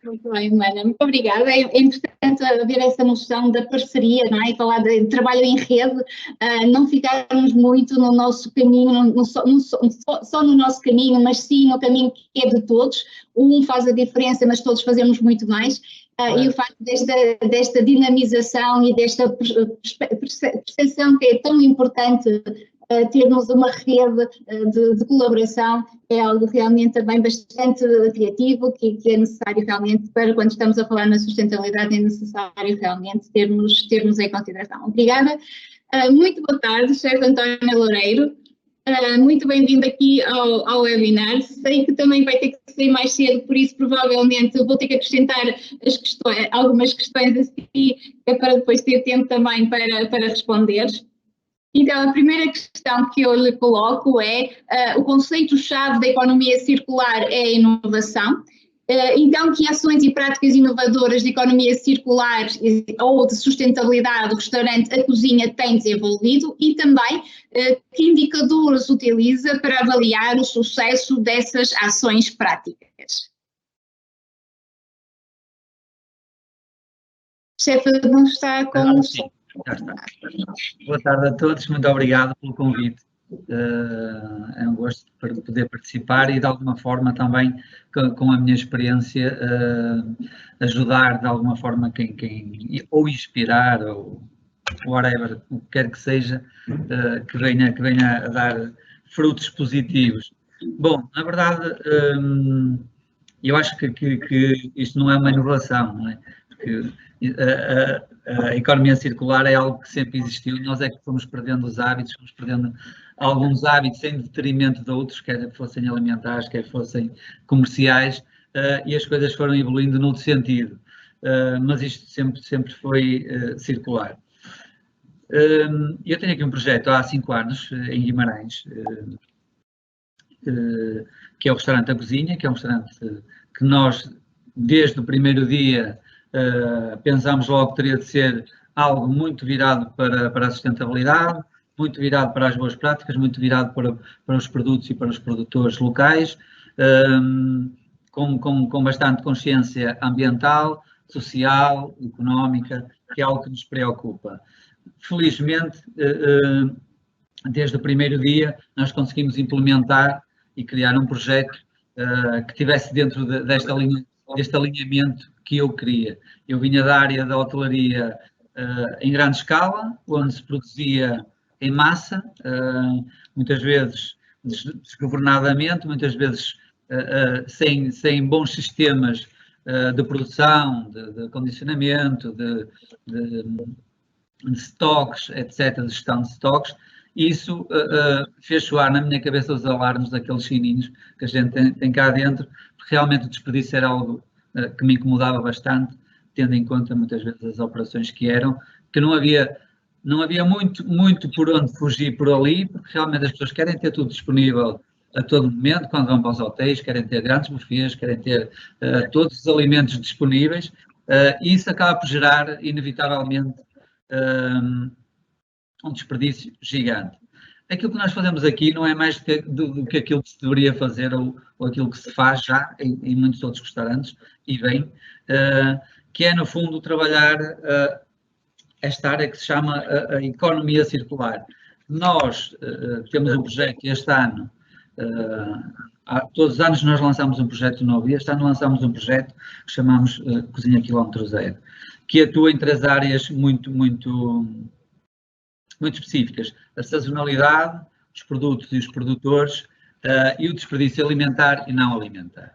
Muito bem, Mana, muito obrigada. É importante haver essa noção da parceria, não é? Falar de trabalho em rede, não ficarmos muito no nosso caminho, só no nosso caminho, mas sim no caminho que é de todos. Um faz a diferença, mas todos fazemos muito mais. E o facto desta dinamização e desta percepção que é tão importante termos uma rede de colaboração é algo realmente também bastante criativo, que é necessário realmente para quando estamos a falar na sustentabilidade, é necessário realmente termos em consideração. Obrigada. Muito boa tarde, chefe António Loureiro. Muito bem-vindo aqui ao webinar. Sei que também vai ter que sair mais cedo, por isso provavelmente vou ter que acrescentar algumas questões assim, para depois ter tempo também para responder. Então, a primeira questão que eu lhe coloco é o conceito-chave da economia circular é a inovação. Então, que ações e práticas inovadoras de economia circular ou de sustentabilidade o restaurante, a cozinha tem desenvolvido e também que indicadores utiliza para avaliar o sucesso dessas ações práticas? Chefe, não está com... Já está. Boa tarde a todos, muito obrigado pelo convite. É um gosto poder participar e de alguma forma também com a minha experiência ajudar de alguma forma quem ou inspirar ou whatever, o que quer que seja, que venha a dar frutos positivos. Bom, na verdade, eu acho que isto não é uma inovação, não é? Porque a economia circular é algo que sempre existiu, nós é que fomos perdendo os hábitos, fomos perdendo alguns hábitos em detrimento de outros, quer fossem alimentares, quer fossem comerciais, e as coisas foram evoluindo noutro sentido, mas isto sempre foi circular. Eu tenho aqui um projeto há 5 anos, em Guimarães, que é o restaurante A Cozinha, que é um restaurante que nós, desde o primeiro dia, pensámos logo que teria de ser algo muito virado para a sustentabilidade, muito virado para as boas práticas, muito virado para os produtos e para os produtores locais, com bastante consciência ambiental, social, económica, que é algo que nos preocupa. Felizmente, desde o primeiro dia, nós conseguimos implementar e criar um projeto que estivesse dentro deste alinhamento que eu queria. Eu vinha da área da hotelaria em grande escala, onde se produzia em massa, muitas vezes desgovernadamente, muitas vezes sem bons sistemas de produção, de condicionamento, de stocks, etc., de gestão de stocks. Isso fez soar na minha cabeça os alarmes daqueles sininhos que a gente tem cá dentro, porque realmente o desperdício era algo que me incomodava bastante, tendo em conta muitas vezes as operações que eram, que não havia muito por onde fugir por ali, porque realmente as pessoas querem ter tudo disponível a todo momento, quando vão para os hotéis, querem ter grandes buffets, querem ter todos os alimentos disponíveis, e isso acaba por gerar, inevitavelmente, um desperdício gigante. Aquilo que nós fazemos aqui não é mais do que aquilo que se deveria fazer ou aquilo que se faz já em muitos outros restaurantes, e bem, que é, no fundo, trabalhar esta área que se chama a economia circular. Nós temos um projeto este ano, todos os anos nós lançamos um projeto novo, e este ano lançamos um projeto que chamamos Cozinha Quilómetro Zero, que atua em 3 áreas muito específicas: a sazonalidade, os produtos e os produtores, e o desperdício alimentar e não alimentar.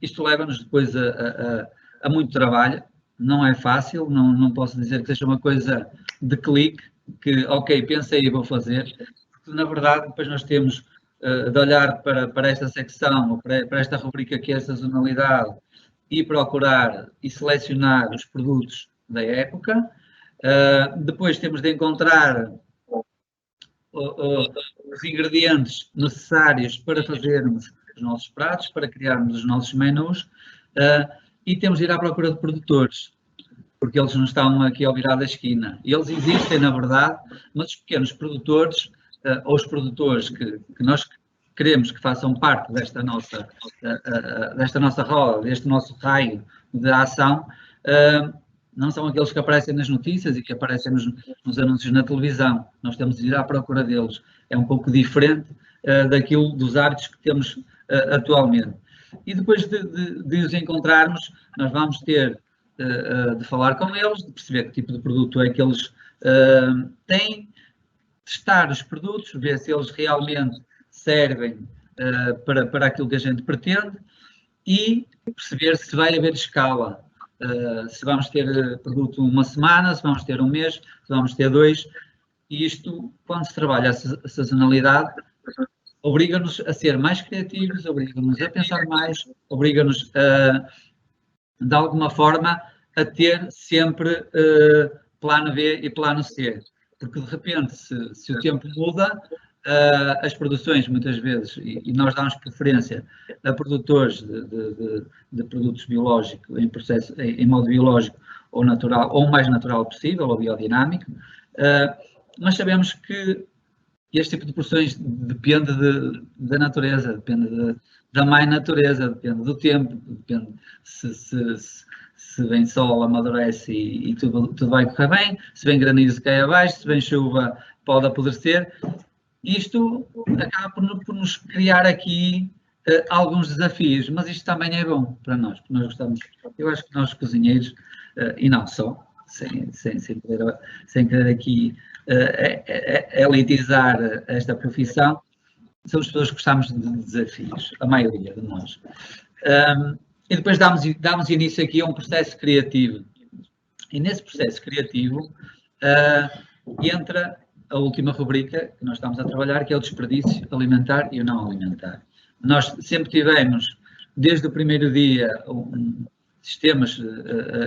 Isto leva-nos depois a muito trabalho, não é fácil, não posso dizer que seja uma coisa de clique, que ok, pensei e vou fazer, porque na verdade depois nós temos de olhar para esta secção, ou para esta rubrica que é a sazonalidade, e procurar e selecionar os produtos da época. Depois temos de encontrar os ingredientes necessários para fazermos os nossos pratos, para criarmos os nossos menus, e temos de ir à procura de produtores, porque eles não estão aqui ao virar da esquina. Eles existem, na verdade, mas os pequenos produtores, ou os produtores que nós queremos que façam parte desta nossa roda, deste nosso raio de ação, não são aqueles que aparecem nas notícias e que aparecem nos anúncios na televisão. Nós temos de ir à procura deles. É um pouco diferente daquilo dos hábitos que temos atualmente. E depois de os encontrarmos, nós vamos ter de falar com eles, de perceber que tipo de produto é que eles têm, testar os produtos, ver se eles realmente servem para aquilo que a gente pretende e perceber se vai haver escala. Se vamos ter produto uma semana, se vamos ter um mês, se vamos ter 2. E isto, quando se trabalha a sazonalidade, obriga-nos a ser mais criativos, obriga-nos a pensar mais, obriga-nos de alguma forma a ter sempre plano B e plano C. Porque de repente, se o tempo muda, as produções muitas vezes, e nós damos preferência a produtores de produtos biológicos em modo biológico ou natural, ou o mais natural possível, ou biodinâmico, mas sabemos que este tipo de produções depende da natureza, depende da mãe natureza, depende do tempo, depende se vem sol, amadurece e tudo vai correr bem, se vem granizo cai abaixo, se vem chuva pode apodrecer. Isto acaba por nos criar aqui alguns desafios, mas isto também é bom para nós, porque nós gostamos. Eu acho que nós cozinheiros, e não só, sem querer aqui elitizar esta profissão, somos pessoas que gostamos de desafios, a maioria de nós. E depois damos início aqui a um processo criativo. E nesse processo criativo entra a última rubrica que nós estamos a trabalhar, que é o desperdício alimentar e o não alimentar. Nós sempre tivemos, desde o primeiro dia, sistemas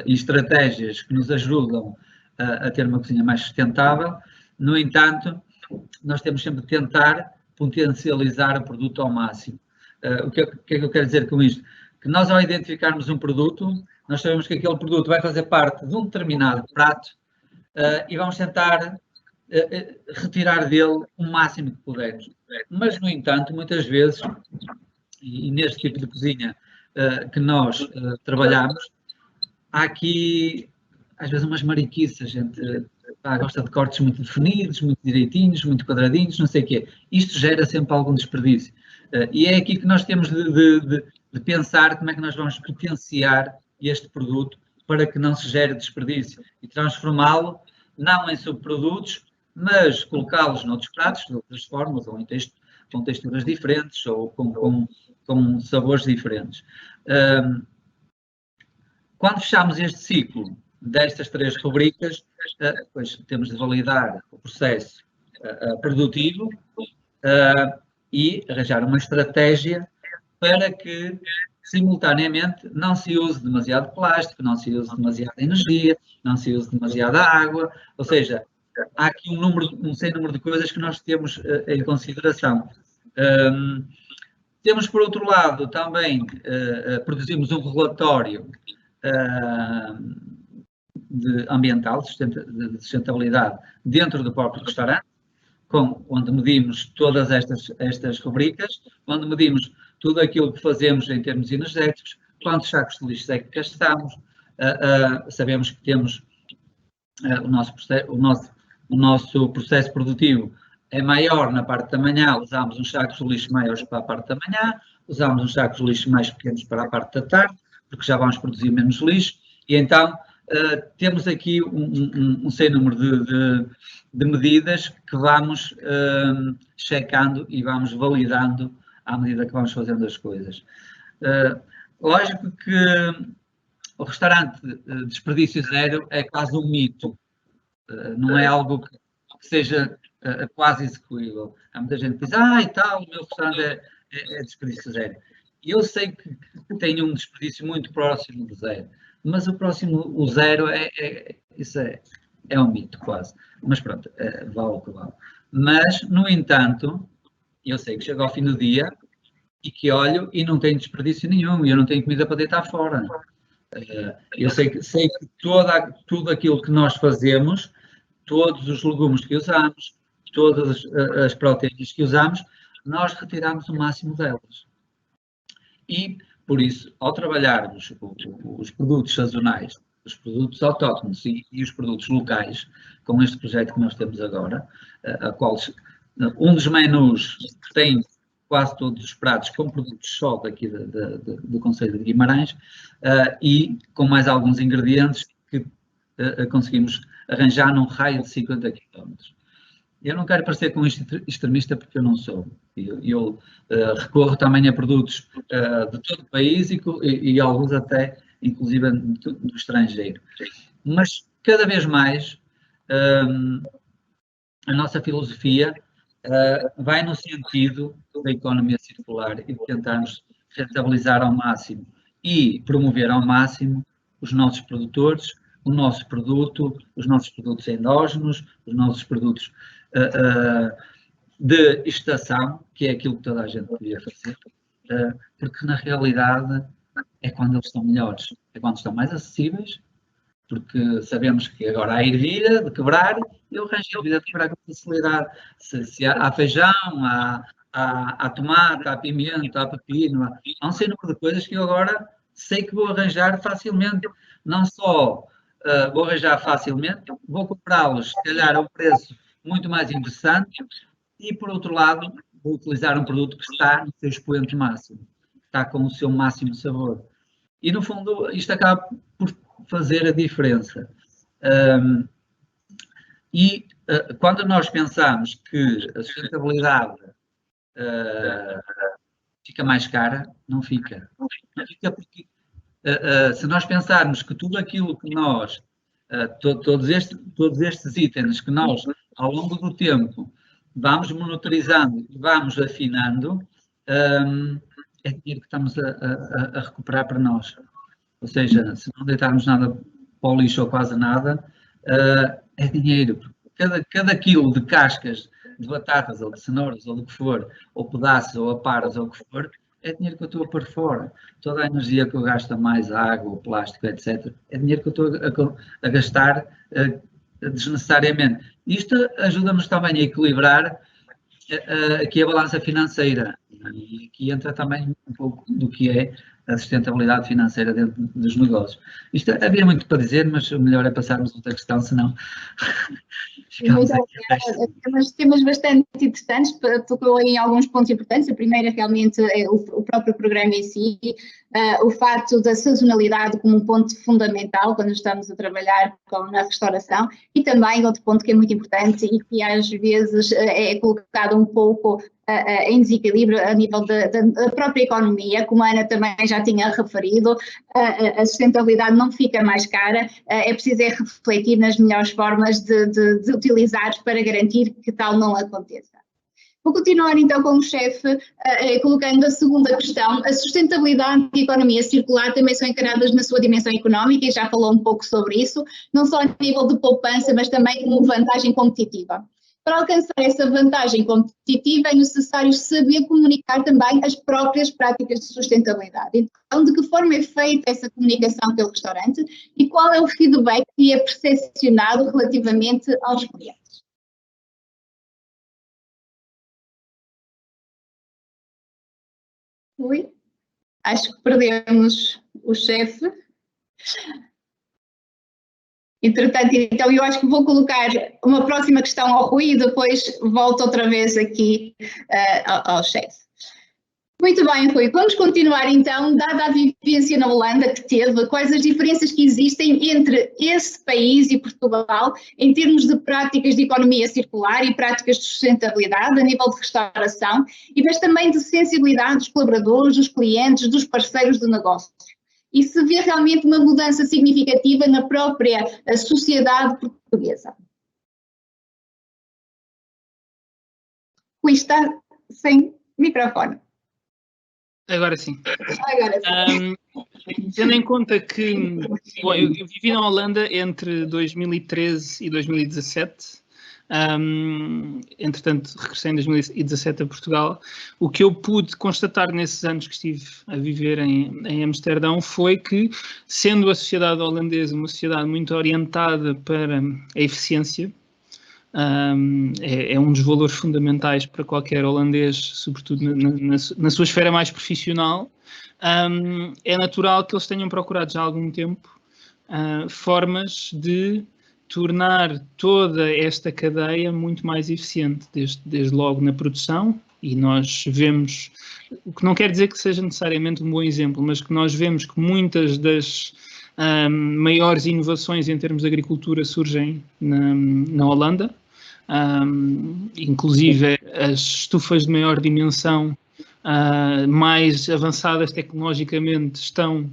e estratégias que nos ajudam a ter uma cozinha mais sustentável. No entanto, nós temos sempre de tentar potencializar o produto ao máximo. O que é que eu quero dizer com isto? Que nós, ao identificarmos um produto, nós sabemos que aquele produto vai fazer parte de um determinado prato e vamos tentar retirar dele o máximo que pudermos. Mas, no entanto, muitas vezes, e neste tipo de cozinha que nós trabalhamos, há aqui, às vezes, umas mariquices. A gente gosta de cortes muito definidos, muito direitinhos, muito quadradinhos, não sei o quê. Isto gera sempre algum desperdício. E é aqui que nós temos de pensar como é que nós vamos potenciar este produto para que não se gere desperdício e transformá-lo não em subprodutos, mas colocá-los noutros pratos, de outras formas, ou com texturas diferentes, ou com sabores diferentes. Quando fechamos este ciclo destas 3 rubricas, depois temos de validar o processo produtivo e arranjar uma estratégia para que, simultaneamente, não se use demasiado plástico, não se use demasiada energia, não se use demasiada água, ou seja, há aqui um sem número de coisas que nós temos em consideração. Temos, por outro lado, também produzimos um relatório ambiental, de sustentabilidade, dentro do próprio restaurante, onde medimos todas estas rubricas, onde medimos tudo aquilo que fazemos em termos energéticos, quantos sacos de lixo é que gastamos, sabemos que temos o nosso processo produtivo é maior na parte da manhã, usamos uns sacos de lixo maiores para a parte da manhã, usamos uns sacos de lixo mais pequenos para a parte da tarde, porque já vamos produzir menos lixo, e então temos aqui um sem número de medidas que vamos checando e vamos validando à medida que vamos fazendo as coisas. Lógico que o restaurante desperdício zero é quase um mito, não é algo que seja quase execuível. Há muita gente que diz, e tal, o meu restaurante é desperdício zero. E eu sei que tem um desperdício muito próximo do zero, mas o zero isso é um mito quase. Mas pronto, vale o que vale. Mas, no entanto, eu sei que chego ao fim do dia e que olho e não tenho desperdício nenhum, e eu não tenho comida para deitar fora. Eu sei que tudo aquilo que nós fazemos, todos os legumes que usamos, todas as proteínas que usamos, nós retiramos o máximo delas. E, por isso, ao trabalharmos os produtos sazonais, os produtos autóctonos e os produtos locais, com este projeto que nós temos agora, a qual um dos menus tem quase todos os pratos com produtos só daqui do concelho de Guimarães e com mais alguns ingredientes que conseguimos arranjar num raio de 50 km. Eu não quero parecer com extremista porque eu não sou. Eu recorro também a produtos de todo o país e alguns até, inclusive, do estrangeiro. Mas, cada vez mais, a nossa filosofia vai no sentido da economia circular e de tentarmos rentabilizar ao máximo e promover ao máximo os nossos produtores, o nosso produto, os nossos produtos endógenos, os nossos produtos de estação, que é aquilo que toda a gente podia fazer, porque na realidade é quando eles estão melhores, é quando estão mais acessíveis, porque sabemos que agora há ervilha de quebrar, eu arranjo a ervilha de quebrar com facilidade. Se há feijão, há tomate, há pimenta, há pepino, há um sem número de coisas que eu agora sei que vou arranjar facilmente. Não só vou arranjar facilmente, vou comprá-los, se calhar, a um preço muito mais interessante e, por outro lado, vou utilizar um produto que está no seu expoente máximo, que está com o seu máximo sabor. E, no fundo, isto acaba por fazer a diferença. Quando nós pensamos que a sustentabilidade fica mais cara, não fica. Não fica porque, se nós pensarmos que tudo aquilo que nós, todos estes itens que nós, ao longo do tempo, vamos monitorizando e vamos afinando, é dinheiro que estamos a recuperar para nós. Ou seja, se não deitarmos nada para o lixo ou quase nada, é dinheiro. Cada quilo de cascas de batatas ou de cenouras ou do que for, ou pedaços ou aparas ou o que for, é dinheiro que eu estou a pôr fora. Toda a energia que eu gasto a mais, água, plástico, etc., é dinheiro que eu estou a gastar desnecessariamente. Isto ajuda-nos também a equilibrar aqui a balança financeira. E aqui entra também um pouco do que é a sustentabilidade financeira dentro dos negócios. Isto havia muito para dizer, mas o melhor é passarmos a outra questão, senão ficamos aqui. Temas bastante interessantes, tocou em alguns pontos importantes. A primeira realmente é o próprio programa em si, o facto da sazonalidade como um ponto fundamental quando estamos a trabalhar na restauração, e também outro ponto que é muito importante e que às vezes é colocado um pouco em desequilíbrio a nível da própria economia, como a Ana também já tinha referido, a sustentabilidade não fica mais cara, é preciso refletir nas melhores formas de utilizar para garantir que tal não aconteça. Vou continuar então com o chefe, colocando a segunda questão. A sustentabilidade e a economia circular também são encaradas na sua dimensão económica, e já falou um pouco sobre isso, não só a nível de poupança, mas também como vantagem competitiva. Para alcançar essa vantagem competitiva é necessário saber comunicar também as próprias práticas de sustentabilidade. Então, de que forma é feita essa comunicação pelo restaurante e qual é o feedback que é percepcionado relativamente aos clientes? Ui, acho que perdemos o chefe. Entretanto, então eu acho que vou colocar uma próxima questão ao Rui e depois volto outra vez aqui ao chefe. Muito bem, Rui, vamos continuar então, dada a vivência na Holanda que teve, quais as diferenças que existem entre esse país e Portugal em termos de práticas de economia circular e práticas de sustentabilidade a nível de restauração, mas também de sensibilidade dos colaboradores, dos clientes, dos parceiros de negócio. E se vê realmente uma mudança significativa na própria sociedade portuguesa. Rui, está sem microfone. Agora sim. Agora sim. Tendo em conta que bom, eu vivi na Holanda entre 2013 e 2017, entretanto regressei em 2017 a Portugal. O que eu pude constatar nesses anos que estive a viver em Amsterdão foi que, sendo a sociedade holandesa uma sociedade muito orientada para a eficiência, é um dos valores fundamentais para qualquer holandês, sobretudo na sua esfera mais profissional. É natural que eles tenham procurado já há algum tempo formas de tornar toda esta cadeia muito mais eficiente, desde logo na produção, e nós vemos, o que não quer dizer que seja necessariamente um bom exemplo, mas que nós vemos que muitas das maiores inovações em termos de agricultura surgem na Holanda, inclusive as estufas de maior dimensão, mais avançadas tecnologicamente, estão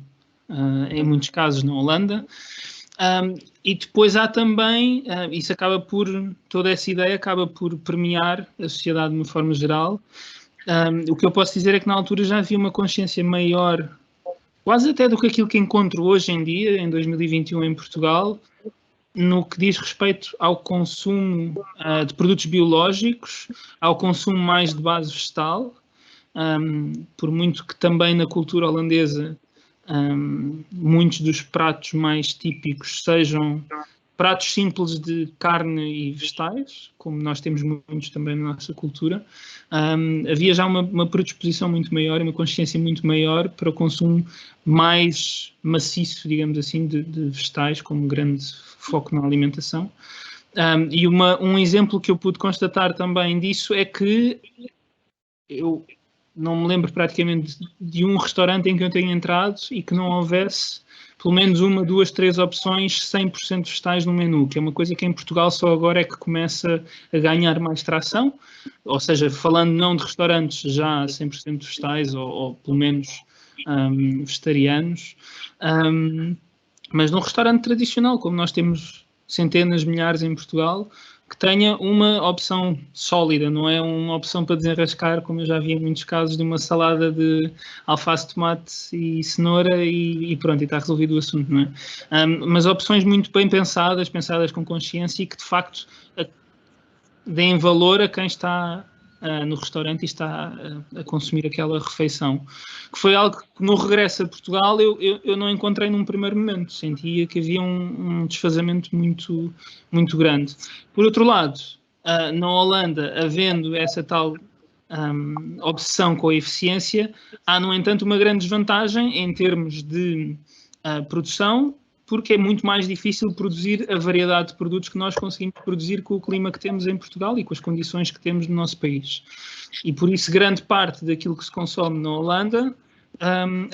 em muitos casos na Holanda. E depois há também, isso acaba por, toda essa ideia acaba por permear a sociedade de uma forma geral. O que eu posso dizer é que na altura já havia uma consciência maior, quase até do que aquilo que encontro hoje em dia, em 2021 em Portugal, no que diz respeito ao consumo de produtos biológicos, ao consumo mais de base vegetal, por muito que também na cultura holandesa muitos dos pratos mais típicos sejam pratos simples de carne e vegetais, como nós temos muitos também na nossa cultura, havia já uma predisposição muito maior e uma consciência muito maior para o consumo mais maciço, digamos assim, de vegetais, como grande foco na alimentação. E um exemplo que eu pude constatar também disso é que eu não me lembro praticamente de um restaurante em que eu tenha entrado e que não houvesse pelo menos 1, 2, 3 opções 100% vegetais no menu, que é uma coisa que em Portugal só agora é que começa a ganhar mais tração, ou seja, falando não de restaurantes já 100% vegetais ou pelo menos vegetarianos, mas num restaurante tradicional, como nós temos centenas, milhares em Portugal, que tenha uma opção sólida, não é uma opção para desenrascar, como eu já vi em muitos casos, de uma salada de alface, tomate e cenoura e pronto, e está resolvido o assunto, não é? Mas opções muito bem pensadas com consciência e que de facto deem valor a quem está no restaurante e está a consumir aquela refeição. Que foi algo que no regresso a Portugal eu não encontrei num primeiro momento. Sentia que havia um desfazamento muito, muito grande. Por outro lado, na Holanda, havendo essa tal obsessão com a eficiência, há, no entanto, uma grande desvantagem em termos de produção, porque é muito mais difícil produzir a variedade de produtos que nós conseguimos produzir com o clima que temos em Portugal e com as condições que temos no nosso país. E por isso grande parte daquilo que se consome na Holanda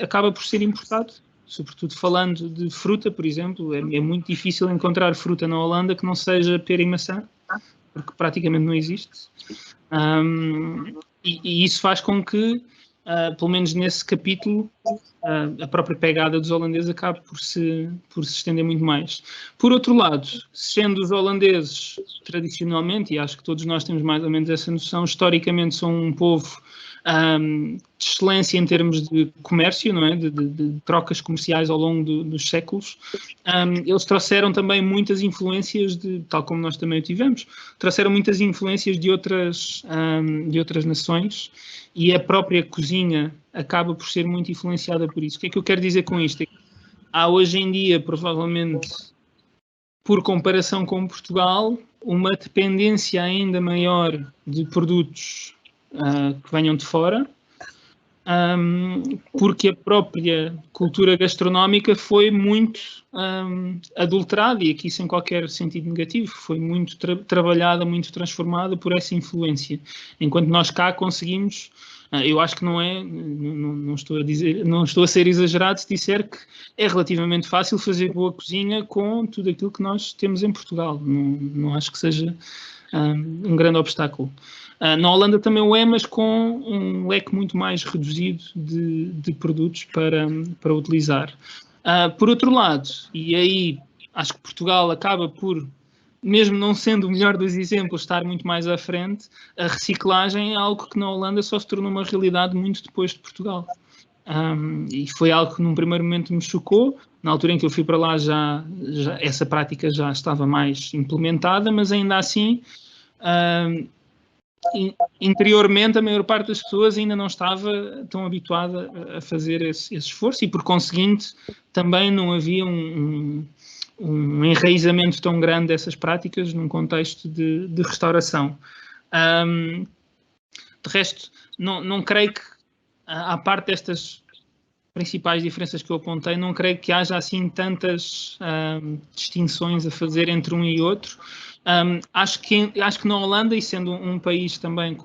acaba por ser importado, sobretudo falando de fruta, por exemplo. É muito difícil encontrar fruta na Holanda que não seja pera e maçã, porque praticamente não existe. E isso faz com que, pelo menos nesse capítulo, a própria pegada dos holandeses acaba por se estender muito mais. Por outro lado, sendo os holandeses tradicionalmente, e acho que todos nós temos mais ou menos essa noção, historicamente são um povo de excelência em termos de comércio, não é? de trocas comerciais ao longo dos séculos, eles trouxeram também muitas influências, tal como nós também o tivemos, trouxeram muitas influências de outras nações, e a própria cozinha acaba por ser muito influenciada por isso. O que é que eu quero dizer com isto? Há hoje em dia, provavelmente, por comparação com Portugal, uma dependência ainda maior de produtos que venham de fora, porque a própria cultura gastronómica foi muito adulterada, e aqui sem qualquer sentido negativo, foi muito trabalhada, muito transformada por essa influência, enquanto nós cá conseguimos, eu acho que não estou a ser exagerado se disser que é relativamente fácil fazer boa cozinha com tudo aquilo que nós temos em Portugal, não acho que seja um grande obstáculo. Na Holanda também o é, mas com um leque muito mais reduzido de produtos para utilizar. Por outro lado, e aí acho que Portugal acaba por, mesmo não sendo o melhor dos exemplos, estar muito mais à frente, a reciclagem é algo que na Holanda só se tornou uma realidade muito depois de Portugal. E foi algo que num primeiro momento me chocou. Na altura em que eu fui para lá já essa prática já estava mais implementada, mas ainda assim interiormente a maior parte das pessoas ainda não estava tão habituada a fazer esse esforço, e por conseguinte também não havia um enraizamento tão grande dessas práticas num contexto de restauração. De resto, não creio que, à parte destas principais diferenças que eu apontei, não creio que haja assim tantas distinções a fazer entre um e outro. Acho que na Holanda, e sendo um país também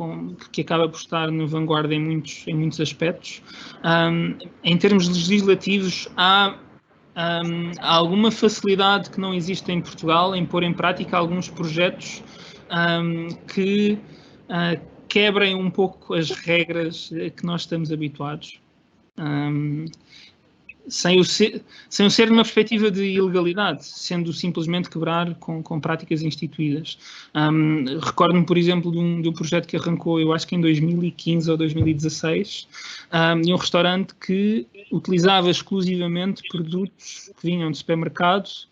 que acaba por estar na vanguarda em muitos aspectos, em termos legislativos há alguma facilidade que não existe em Portugal em pôr em prática alguns projetos que quebrem um pouco as regras que nós estamos habituados. Sem o ser numa perspectiva de ilegalidade, sendo simplesmente quebrar com práticas instituídas. Recordo-me, por exemplo, de um projeto que arrancou, eu acho que em 2015 ou 2016, de um restaurante que utilizava exclusivamente produtos que vinham de supermercados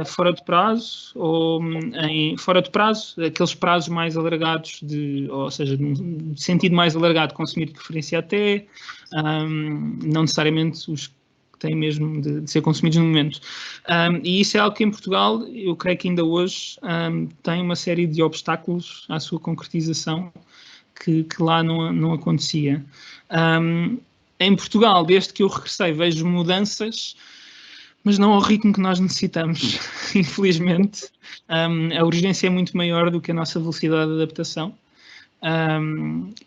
fora de prazo, ou fora de prazo, aqueles prazos mais alargados, ou seja, de sentido mais alargado, consumir de preferência até, não necessariamente os que têm mesmo de ser consumidos no momento. E isso é algo que em Portugal, eu creio que ainda hoje, tem uma série de obstáculos à sua concretização que lá não acontecia. Em Portugal, desde que eu regressei, vejo mudanças, mas não ao ritmo que nós necessitamos, infelizmente. A urgência é muito maior do que a nossa velocidade de adaptação.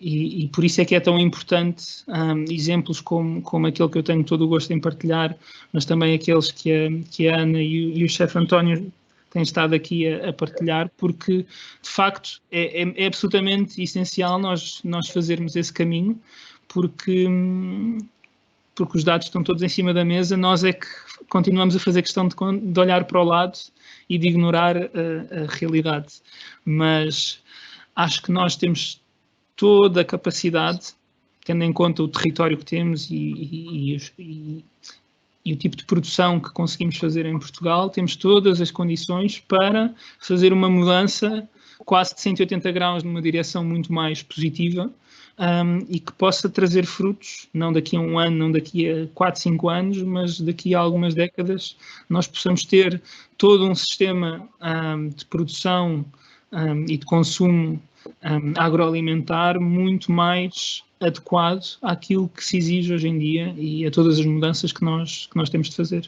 E por isso é que é tão importante exemplos como aquele que eu tenho todo o gosto em partilhar, mas também aqueles que a Ana e o chefe António têm estado aqui a partilhar, porque, de facto, é absolutamente essencial nós fazermos esse caminho, porque os dados estão todos em cima da mesa, nós é que continuamos a fazer questão de olhar para o lado e de ignorar a realidade. Mas acho que nós temos toda a capacidade, tendo em conta o território que temos e o tipo de produção que conseguimos fazer em Portugal, temos todas as condições para fazer uma mudança quase de 180 graus numa direção muito mais positiva, e que possa trazer frutos, não daqui a um ano, não daqui a 4, 5 anos, mas daqui a algumas décadas, nós possamos ter todo um sistema de produção e de consumo agroalimentar muito mais adequado àquilo que se exige hoje em dia e a todas as mudanças que nós temos de fazer.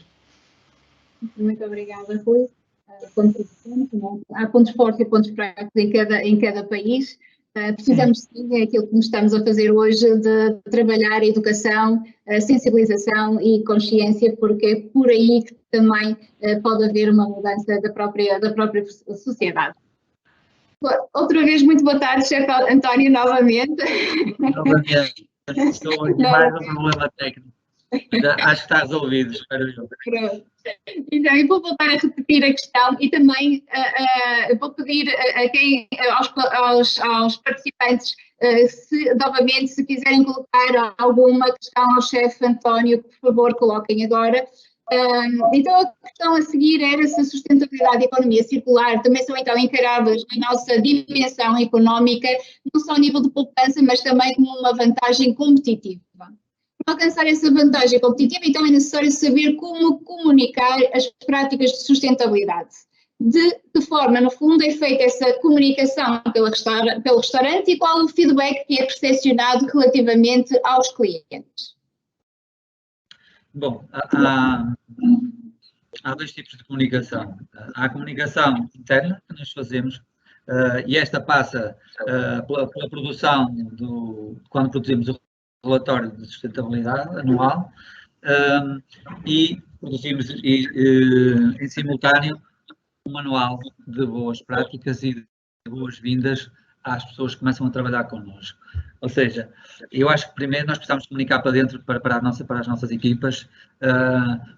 Muito obrigada, Rui. Há pontos fortes e pontos fracos em cada país. Precisamos, sim, é aquilo que nos estamos a fazer hoje, de trabalhar a educação, a sensibilização e consciência, porque é por aí que também pode haver uma mudança da própria sociedade. Outra vez, muito boa tarde, chefe António, novamente. Novamente, estou aqui mais um problema técnico. Acho que está resolvido, espero eu. Então, eu vou voltar a repetir a questão e também vou pedir aos participantes, novamente, se quiserem colocar alguma questão ao chefe António, por favor, coloquem agora. Então, a questão a seguir era se a sustentabilidade e a economia circular também são então encaradas na nossa dimensão económica, não só a nível de poupança, mas também como uma vantagem competitiva. Para alcançar essa vantagem competitiva, então é necessário saber como comunicar as práticas de sustentabilidade. De que forma, no fundo, é feita essa comunicação pelo restaurante e qual o feedback que é percepcionado relativamente aos clientes? Bom, há dois tipos de comunicação. Há a comunicação interna que nós fazemos, e esta passa pela produção quando produzimos o relatório de sustentabilidade anual, e produzimos em simultâneo um manual de boas práticas e de boas-vindas às pessoas que começam a trabalhar connosco. Ou seja, eu acho que primeiro nós precisamos comunicar para dentro, para as nossas equipas,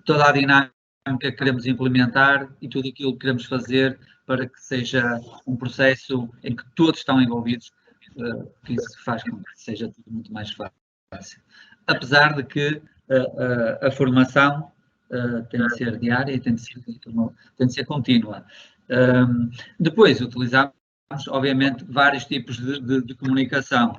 toda a dinâmica que queremos implementar e tudo aquilo que queremos fazer para que seja um processo em que todos estão envolvidos, que isso faz com que seja tudo muito mais fácil. Apesar de que a formação tem de ser diária e tem de ser contínua. Depois utilizamos, obviamente, vários tipos de comunicação.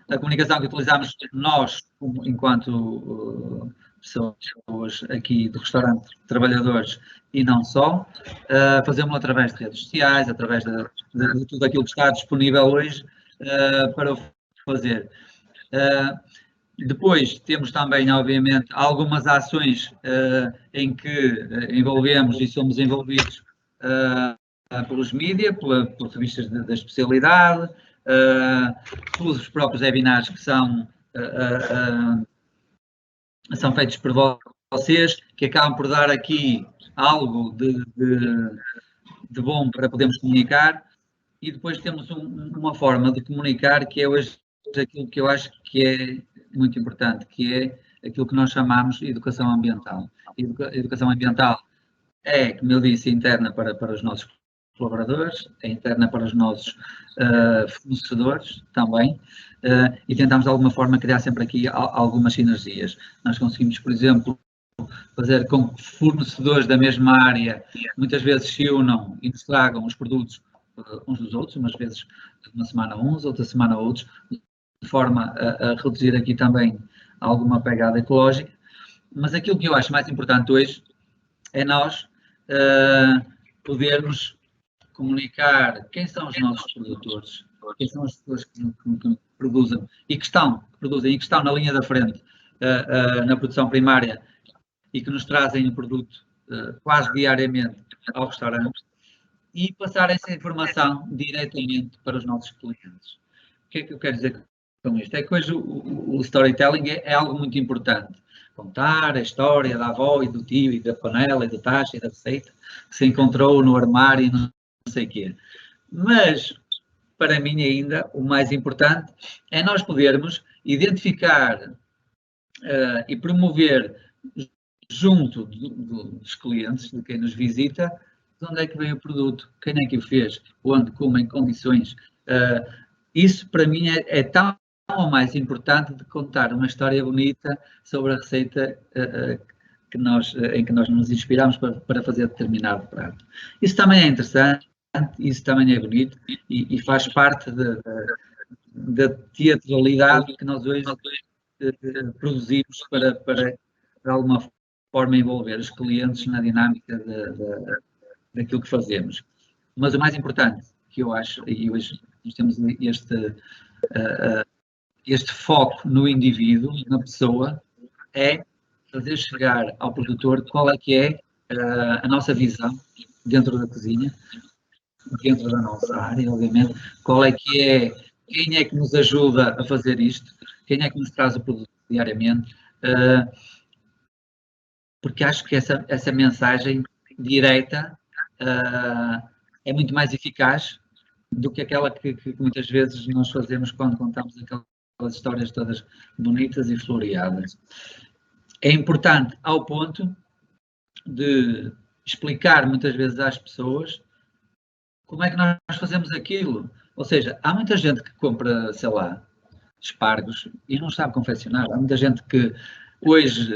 a comunicação que utilizamos nós, enquanto pessoas aqui do restaurante, trabalhadores e não só, fazemos através de redes sociais, através de tudo aquilo que está disponível hoje para o fazer. Depois temos também, obviamente, algumas ações em que envolvemos e somos envolvidos pelos mídias, pelas revistas da especialidade, pelos próprios webinars que são feitos por vocês, que acabam por dar aqui algo de bom para podermos comunicar. E depois temos uma forma de comunicar que é hoje aquilo que eu acho que é muito importante, que é aquilo que nós chamamos de educação ambiental. Educação ambiental é, como eu disse, interna para os nossos colaboradores, é interna para os nossos fornecedores também, e tentamos de alguma forma criar sempre aqui algumas sinergias. Nós conseguimos, por exemplo, fazer com que fornecedores da mesma área muitas vezes se unam e nos tragam os produtos uns dos outros, umas vezes uma semana uns, outra semana outros, de forma a reduzir aqui também alguma pegada ecológica. Mas aquilo que eu acho mais importante hoje é nós podermos comunicar quem são os nossos produtores, quem são as pessoas que produzem e que estão na linha da frente na produção primária e que nos trazem o produto quase diariamente ao restaurante, e passar essa informação diretamente para os nossos clientes. O que é que eu quero dizer com isto? É que hoje o storytelling é algo muito importante. Contar a história da avó e do tio e da panela e da taxa e da receita que se encontrou no armário e não sei o quê. Mas, para mim ainda, o mais importante é nós podermos identificar e promover junto dos clientes, de quem nos visita, de onde é que veio o produto, quem é que o fez, onde, como, em condições. Isso, para mim, é tão ou mais importante de contar uma história bonita sobre a receita em que nós nos inspiramos para fazer determinado prato. Isso também é interessante, isso também é bonito e faz parte da teatralidade que nós hoje produzimos para de alguma forma envolver os clientes na dinâmica daquilo que fazemos. Mas o mais importante que eu acho, e hoje nós temos este foco no indivíduo, na pessoa, é fazer chegar ao produtor qual é que é a nossa visão dentro da cozinha, dentro da nossa área, obviamente, qual é que é, quem é que nos ajuda a fazer isto, quem é que nos traz o produto diariamente, porque acho que essa mensagem direta é muito mais eficaz do que aquela que muitas vezes nós fazemos quando contamos aquelas histórias todas bonitas e floreadas. É importante ao ponto de explicar muitas vezes às pessoas como é que nós fazemos aquilo. Ou seja, há muita gente que compra, sei lá, espargos e não sabe confeccionar. Há muita gente que hoje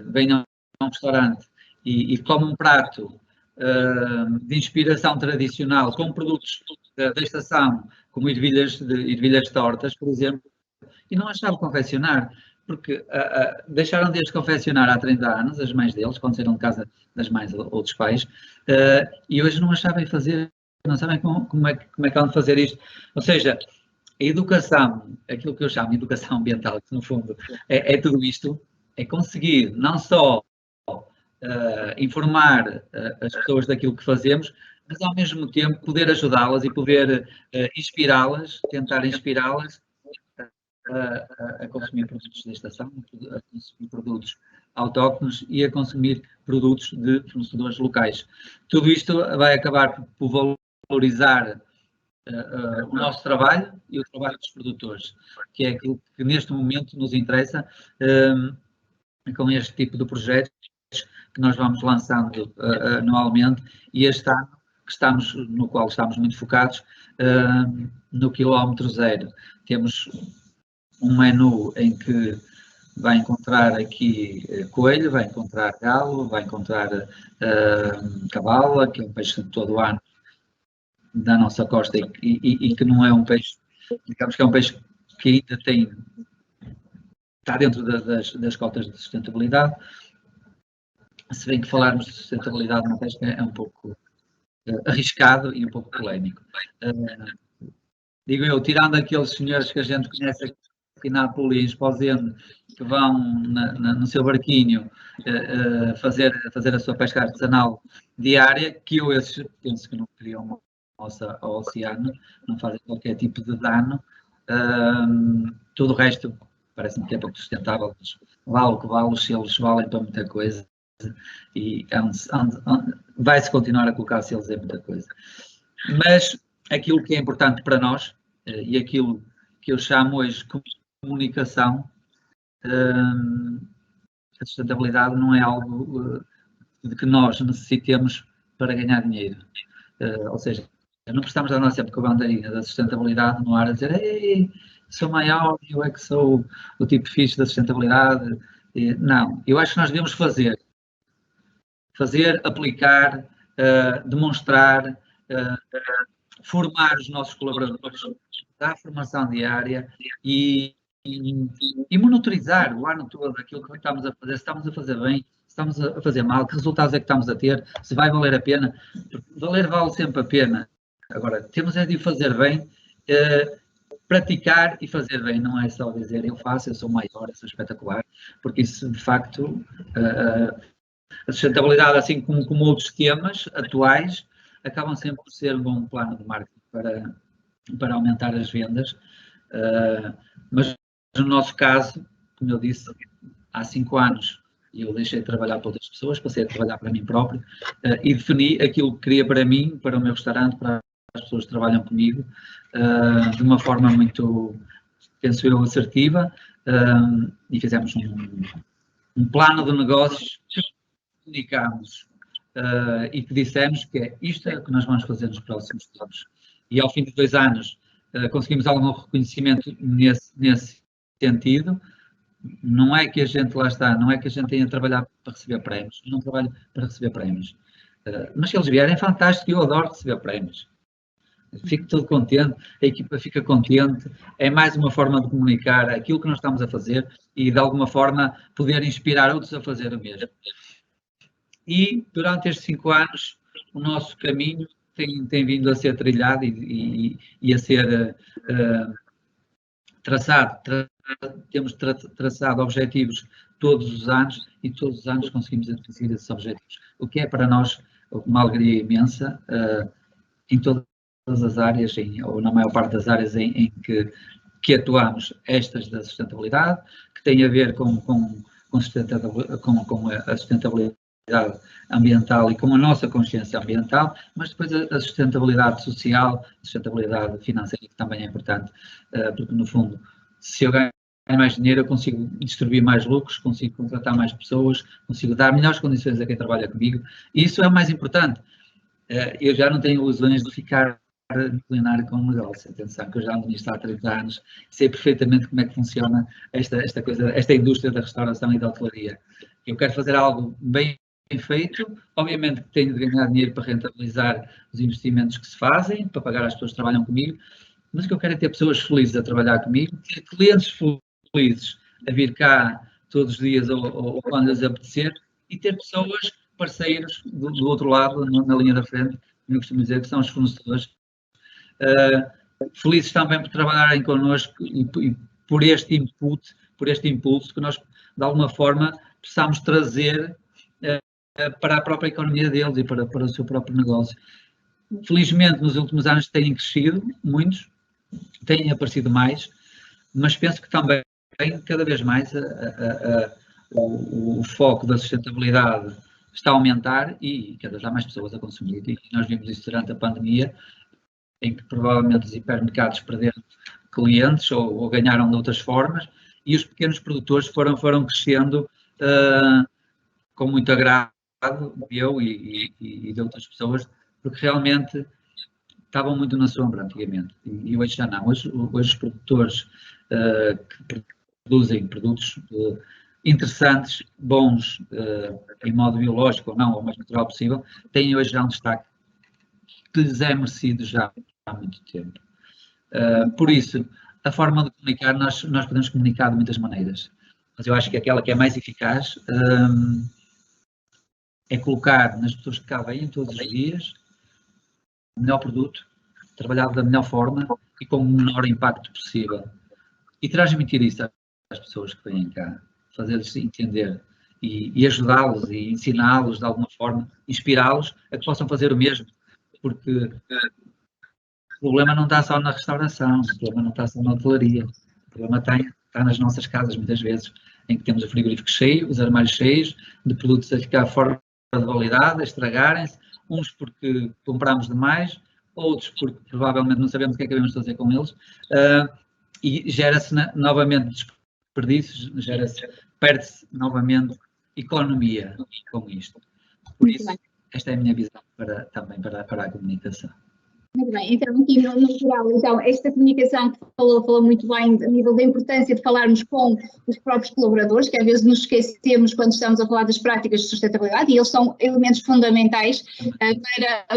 vem a um restaurante e come um prato de inspiração tradicional com produtos da estação, como ervilhas tortas, por exemplo, e não as sabe confeccionar, porque deixaram de as confeccionar há 30 anos, as mães deles, quando saíram de casa das mães ou dos pais, e hoje não as sabem fazer, não sabem como é que vão fazer isto. Ou seja, a educação, aquilo que eu chamo de educação ambiental, que no fundo é tudo isto, é conseguir não só informar as pessoas daquilo que fazemos, mas ao mesmo tempo poder ajudá-las e poder inspirá-las, tentar inspirá-las a consumir produtos da estação, a consumir produtos autóctonos e a consumir produtos de fornecedores locais. Tudo isto vai acabar por valorizar o nosso trabalho e o trabalho dos produtores, que é aquilo que neste momento nos interessa com este tipo de projetos que nós vamos lançando anualmente, e este ano no qual estamos muito focados no quilómetro zero. Temos um menu em que vai encontrar aqui coelho, vai encontrar galo, vai encontrar cavala, que é um peixe todo o ano da nossa costa e que não é um peixe digamos que é um peixe que ainda está dentro das cotas de sustentabilidade, se bem que falarmos de sustentabilidade na pesca é um pouco arriscado e um pouco polémico. Digo eu, tirando aqueles senhores que a gente conhece aqui na Apulia, em Esposende, que vão no seu barquinho fazer a sua pesca artesanal diária, que eu esses penso que não criam moça ao oceano, não fazem qualquer tipo de dano. Tudo o resto parece-me que é pouco sustentável, mas vale o que vale, os selos valem para muita coisa e vai-se continuar a colocar selos em muita coisa. Mas aquilo que é importante para nós, e aquilo que eu chamo hoje de comunicação, a sustentabilidade não é algo de que nós necessitemos para ganhar dinheiro. Ou seja, não precisamos andar sempre com a bandeirinha da sustentabilidade no ar a dizer ei, sou maior, eu é que sou o tipo fixe da sustentabilidade. Não, eu acho que nós devemos fazer, aplicar, demonstrar, formar os nossos colaboradores, dar formação diária e monitorizar o ano todo aquilo que estamos a fazer, se estamos a fazer bem, se estamos a fazer mal, que resultados é que estamos a ter, se vai valer a pena. Valer vale sempre a pena. Agora, temos é de o fazer bem, praticar e fazer bem, não é só dizer eu faço, eu sou maior, eu sou espetacular, porque isso de facto, a sustentabilidade, assim como outros temas atuais, acabam sempre por ser um bom plano de marketing para aumentar as vendas, mas no nosso caso, como eu disse, há 5 anos eu deixei de trabalhar para outras pessoas, passei a trabalhar para mim próprio e defini aquilo que queria para mim, para o meu restaurante, para as pessoas que trabalham comigo, de uma forma muito, penso eu, assertiva, e fizemos um plano de negócios que comunicámos e que dissemos que isto é o que nós vamos fazer nos próximos tempos. E ao fim de 2 anos conseguimos algum reconhecimento nesse sentido. Não é que a gente, lá está, não é que a gente tenha de trabalhar para receber prémios, eu não trabalho para receber prémios. Mas se eles vierem, é fantástico, eu adoro receber prémios. Fico todo contente, a equipa fica contente, é mais uma forma de comunicar aquilo que nós estamos a fazer e de alguma forma poder inspirar outros a fazer o mesmo. E durante estes 5 anos o nosso caminho tem vindo a ser trilhado e a ser traçado. Temos traçado objetivos todos os anos e todos os anos conseguimos atingir esses objetivos, o que é para nós uma alegria imensa em todas as áreas, ou na maior parte das áreas em que atuamos, estas da sustentabilidade, que tem a ver com a sustentabilidade ambiental e com a nossa consciência ambiental, mas depois a sustentabilidade social, a sustentabilidade financeira, que também é importante, porque no fundo, se eu ganho mais dinheiro, eu consigo distribuir mais lucros, consigo contratar mais pessoas, consigo dar melhores condições a quem trabalha comigo, e isso é o mais importante. Eu já não tenho ilusões de ficar milionário com o negócio. Atenção, que eu já ando nisto há 30 anos, sei perfeitamente como é que funciona esta indústria da restauração e da hotelaria. Eu quero fazer algo bem feito, obviamente que tenho de ganhar dinheiro para rentabilizar os investimentos que se fazem, para pagar as pessoas que trabalham comigo, mas o que eu quero é ter pessoas felizes a trabalhar comigo, ter clientes felizes a vir cá todos os dias ou quando lhes apetecer, e ter pessoas, parceiros do outro lado, na linha da frente, como eu costumo dizer, que são os fornecedores, felizes também por trabalharem connosco e por este input, por este impulso que nós, de alguma forma, possamos trazer para a própria economia deles e para o seu próprio negócio. Felizmente, nos últimos anos têm crescido, muitos, têm aparecido mais, mas penso que também, cada vez mais, o foco da sustentabilidade está a aumentar e cada vez há mais pessoas a consumir. E nós vimos isso durante a pandemia, em que provavelmente os hipermercados perderam clientes ou ganharam de outras formas, e os pequenos produtores foram crescendo com muito agrado, eu e de outras pessoas, porque realmente estavam muito na sombra antigamente, e hoje já não. Hoje os produtores que produzem produtos interessantes, bons, em modo biológico ou não, ou mais natural possível, têm hoje já um destaque que lhes é merecido já há muito tempo. Por isso, a forma de comunicar, nós podemos comunicar de muitas maneiras, mas eu acho que aquela que é mais eficaz é colocar nas pessoas que cá vêm todos os dias o melhor produto, trabalhado da melhor forma e com o menor impacto possível. E transmitir isso às pessoas que vêm cá, fazer-lhes entender e ajudá-los e ensiná-los de alguma forma, inspirá-los a que possam fazer o mesmo, porque o problema não está só na restauração, o problema não está só na hotelaria, o problema está nas nossas casas, muitas vezes, em que temos o frigorífico cheio, os armários cheios, de produtos a ficar fora de validade, a estragarem-se, uns porque compramos demais, outros porque provavelmente não sabemos o que é que devemos fazer com eles, e gera-se novamente desperdícios, perde-se novamente economia com isto. Por isso, esta é a minha visão também para a comunicação. Muito bem, então aqui no geral, então, esta comunicação que falou muito bem a nível da importância de falarmos com os próprios colaboradores, que às vezes nos esquecemos quando estamos a falar das práticas de sustentabilidade, e eles são elementos fundamentais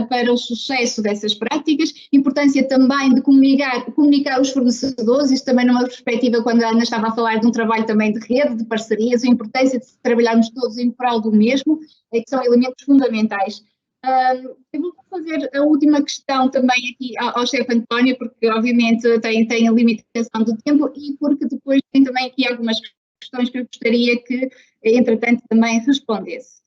para o sucesso dessas práticas. Importância também de comunicar os fornecedores, isto também numa perspectiva quando a Ana estava a falar de um trabalho também de rede, de parcerias, a importância de trabalharmos todos em prol do mesmo, que são elementos fundamentais. Eu vou fazer a última questão também aqui ao chefe António, porque obviamente tem a limitação do tempo e porque depois tem também aqui algumas questões que eu gostaria que, entretanto, também respondesse.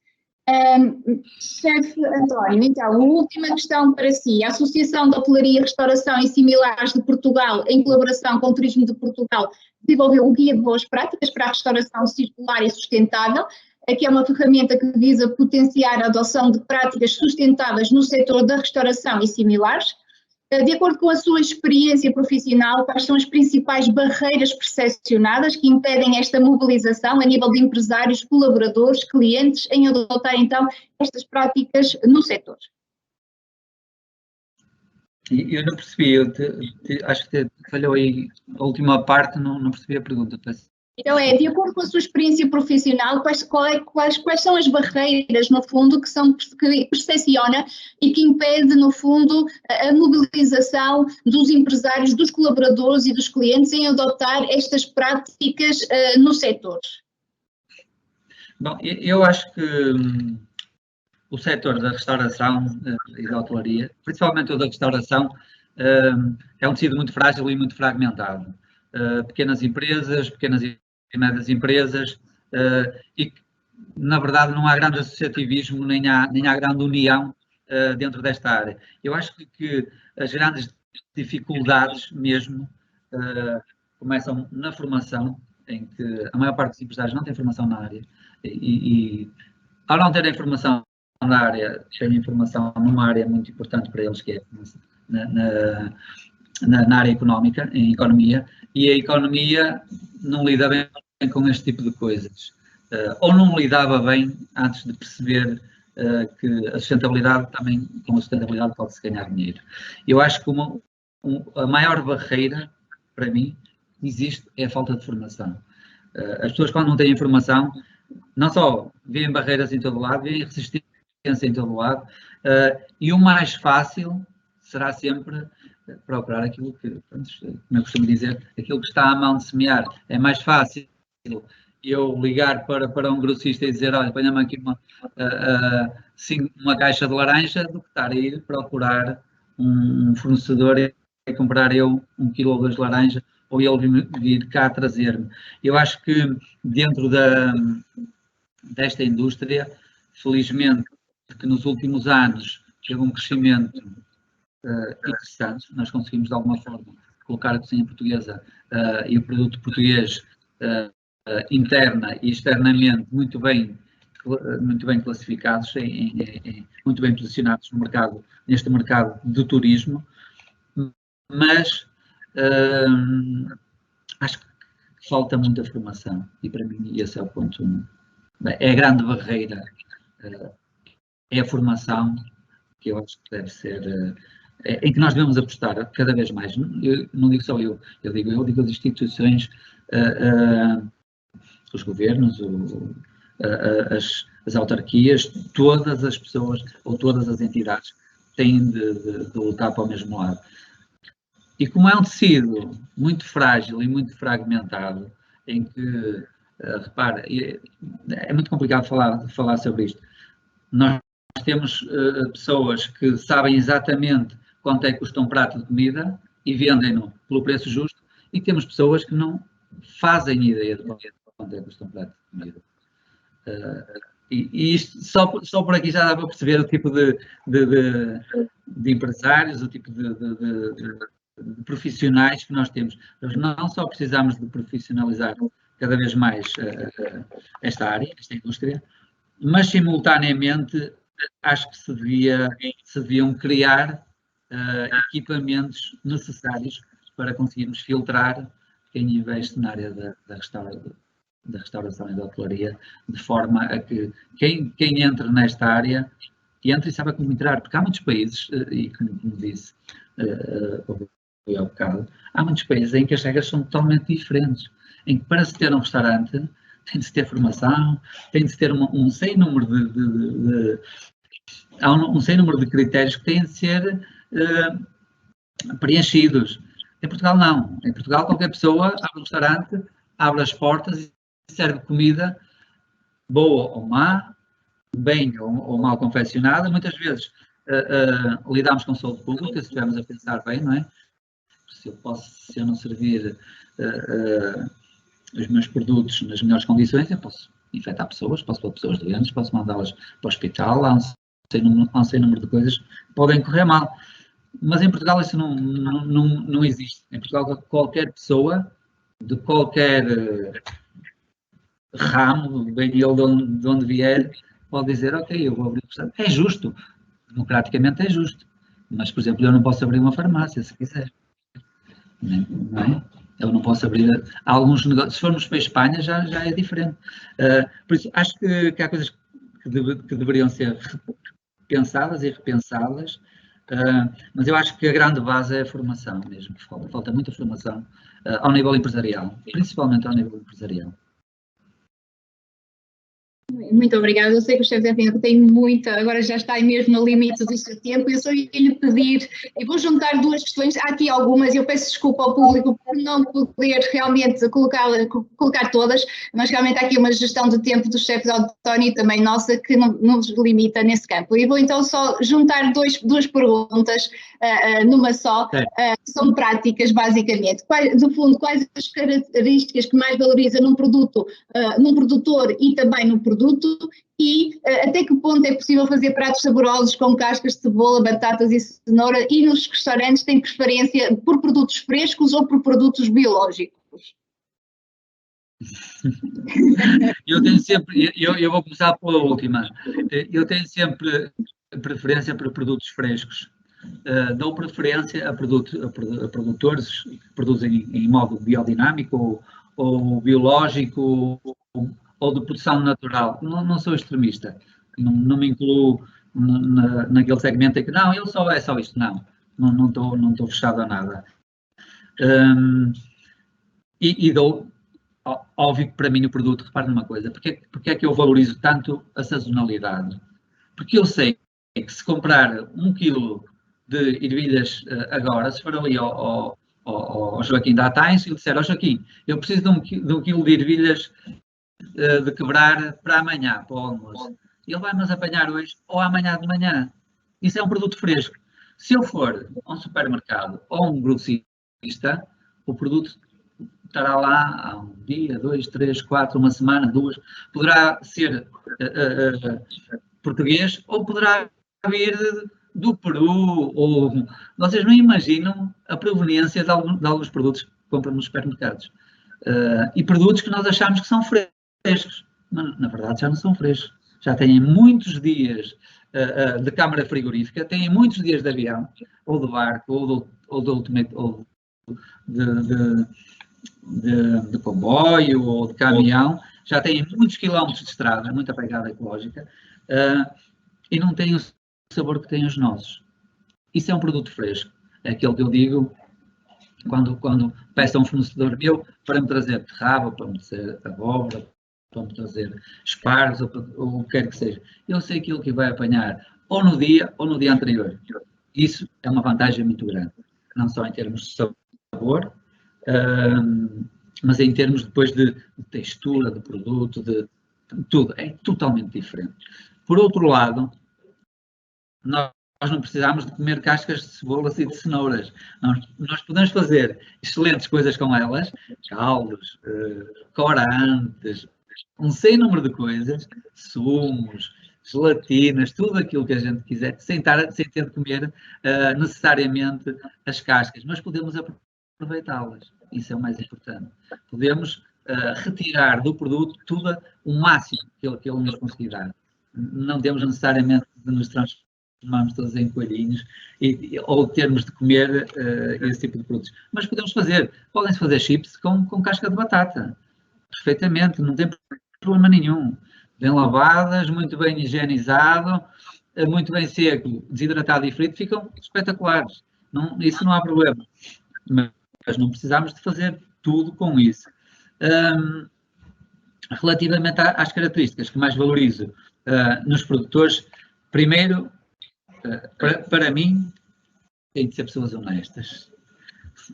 Chefe António, então, a última questão para si. A Associação de Hotelaria, Restauração e Similares de Portugal, em colaboração com o Turismo de Portugal, desenvolveu o Guia de Boas Práticas para a Restauração Circular e Sustentável, que é uma ferramenta que visa potenciar a adoção de práticas sustentáveis no setor da restauração e similares. De acordo com a sua experiência profissional, quais são as principais barreiras percepcionadas que impedem esta mobilização a nível de empresários, colaboradores, clientes, em adotar então estas práticas no setor? Eu não percebi, acho que falhou aí a última parte, não percebi a pergunta. Então de acordo com a sua experiência profissional, quais são as barreiras, no fundo, que percepciona e que impede, no fundo, a mobilização dos empresários, dos colaboradores e dos clientes em adotar estas práticas no setor? Bom, eu acho que o setor da restauração e da hotelaria, principalmente o da restauração, é um tecido muito frágil e muito fragmentado. Pequenas empresas, pequenas e médias empresas, e na verdade não há grande associativismo nem há grande união dentro desta área. Eu acho que as grandes dificuldades mesmo começam na formação, em que a maior parte dos empresários não tem formação na área e ao não terem formação na área, têm informação numa área muito importante para eles, que é na área económica, em economia, e a economia não lida bem com este tipo de coisas, ou não lidava bem antes de perceber que a sustentabilidade também, com a sustentabilidade pode-se ganhar dinheiro. Eu acho que a maior barreira, para mim, existe é a falta de formação. As pessoas, quando não têm informação, não só veem barreiras em todo lado, veem resistência em todo lado, e o mais fácil será sempre procurar aquilo que, como eu costumo dizer, aquilo que está à mão de semear. É mais fácil eu ligar para um grossista e dizer, olha, ponha-me aqui uma caixa de laranja, do que estar a ir procurar um fornecedor e comprar eu 1 quilo ou 2 de laranja, ou ele vir cá trazer-me. Eu acho que dentro desta indústria, felizmente, que nos últimos anos teve um crescimento interessante, nós conseguimos de alguma forma colocar a cozinha portuguesa e o produto português interna e externamente muito bem classificados, muito bem posicionados no mercado, neste mercado do turismo, mas acho que falta muita formação e para mim esse é o ponto 1. É a grande barreira, é a formação, que eu acho que deve ser, em que nós devemos apostar cada vez mais. Eu não digo só eu digo as instituições, os governos, as autarquias, todas as pessoas ou todas as entidades têm de lutar para o mesmo lado. E como é um tecido muito frágil e muito fragmentado, em que, repara, é muito complicado falar sobre isto. Nós temos pessoas que sabem exatamente quanto é que custa um prato de comida e vendem-no pelo preço justo, e temos pessoas que não fazem ideia de quanto é que custa um prato de comida. E isto, só por aqui já dá para perceber o tipo de empresários, o tipo de profissionais que nós temos. Nós não só precisamos de profissionalizar cada vez mais esta área, esta indústria, mas simultaneamente acho que se deviam criar equipamentos necessários para conseguirmos filtrar quem investe na área da restauração e da hotelaria, de forma a que quem entra nesta área entre e saiba como entrar, porque há muitos países, e como disse há bocado, há muitos países em que as regras são totalmente diferentes, em que para se ter um restaurante tem de se ter formação, tem de se ter um sem número de critérios que têm de ser preenchidos. Em Portugal não. Em Portugal qualquer pessoa abre um restaurante, abre as portas e serve comida boa ou má, bem ou mal confeccionada. Muitas vezes lidamos com saúde pública, se estivermos a pensar bem, não é? Se eu não servir os meus produtos nas melhores condições, eu posso infectar pessoas, posso pôr pessoas doentes, posso mandá-las para o hospital, há um sem número de coisas que podem correr mal. Mas em Portugal isso não existe. Em Portugal qualquer pessoa, de qualquer ramo, bem ele de onde vier, pode dizer, ok, eu vou abrir o restaurante. É justo, democraticamente é justo. Mas, por exemplo, eu não posso abrir uma farmácia, se quiser. Não é? Eu não posso abrir alguns negócios. Se formos para a Espanha, já é diferente. Por isso, acho que há coisas que deveriam ser pensadas e repensadas, mas eu acho que a grande base é a formação mesmo. Falta muita formação ao nível empresarial, principalmente ao nível empresarial. Muito obrigada. Eu sei que o chefe de FNP tem muita, agora já está mesmo no limite do seu tempo. Eu só ia lhe pedir, e vou juntar duas questões. Há aqui algumas, eu peço desculpa ao público por não poder realmente colocar todas, mas realmente há aqui uma gestão de tempo do chefe de auditório e também nossa que não nos limita nesse campo. E vou então só juntar duas perguntas numa só, que são práticas basicamente. Do fundo, quais as características que mais valoriza num produto, num produtor e também no produto, e até que ponto é possível fazer pratos saborosos com cascas de cebola, batatas e cenoura, e nos restaurantes tem preferência por produtos frescos ou por produtos biológicos? Eu tenho sempre, eu vou começar pela última, eu tenho sempre preferência por produtos frescos. Dou preferência a produtores que produzem em modo biodinâmico ou biológico ou de produção natural. Não sou extremista, não me incluo naquele segmento em que não, ele só é só isto, não estou fechado a nada. E dou, óbvio que para mim o produto, repare numa coisa, porque é que eu valorizo tanto a sazonalidade? Porque eu sei que se comprar 1 quilo de ervilhas agora, se for ali ao Joaquim da Atães, e lhe disser, Joaquim, eu preciso de um quilo de ervilhas de quebrar para amanhã, para o almoço. Ele vai-nos apanhar hoje ou amanhã de manhã. Isso é um produto fresco. Se eu for a um supermercado ou a um grossista, o produto estará lá há um dia, 2, 3, 4, uma semana, 2. Poderá ser português ou poderá vir do Peru. Ou vocês não imaginam a proveniência de alguns produtos que compram nos supermercados. E produtos que nós achamos que são frescos, mas na verdade já não são frescos. Já têm muitos dias de câmara frigorífica, têm muitos dias de avião, ou de barco, ou de comboio, ou de caminhão, já têm muitos quilómetros de estrada, muita pegada ecológica, e não têm o sabor que têm os nossos. Isso é um produto fresco. É aquele que eu digo quando peço a um fornecedor meu para me trazer beterraba, para me trazer abóbora, para me trazer espargos, ou o que quer que seja. Eu sei aquilo que vai apanhar ou no dia anterior. Isso é uma vantagem muito grande. não só em termos de sabor, mas em termos depois de textura, de produto, de tudo, é totalmente diferente. Por outro lado, nós não precisamos de comer cascas de cebolas e de cenouras. Nós podemos fazer excelentes coisas com elas, caldos, corantes, um sem número de coisas, sumos, gelatinas, tudo aquilo que a gente quiser, sem ter de comer necessariamente as cascas, mas podemos aproveitá-las. Isso é o mais importante. Podemos retirar do produto tudo o máximo que ele nos conseguir dar. Não temos necessariamente de nos transformarmos todos em coelhinhos ou termos de comer esse tipo de produtos. Mas podem-se fazer chips com casca de batata, perfeitamente, não tem problema nenhum. Bem lavadas, muito bem higienizado, muito bem seco, desidratado e frito, ficam espetaculares. Isso não há problema. Mas não precisamos de fazer tudo com isso. Relativamente às características que mais valorizo nos produtores, primeiro, para mim, tem de ser pessoas honestas.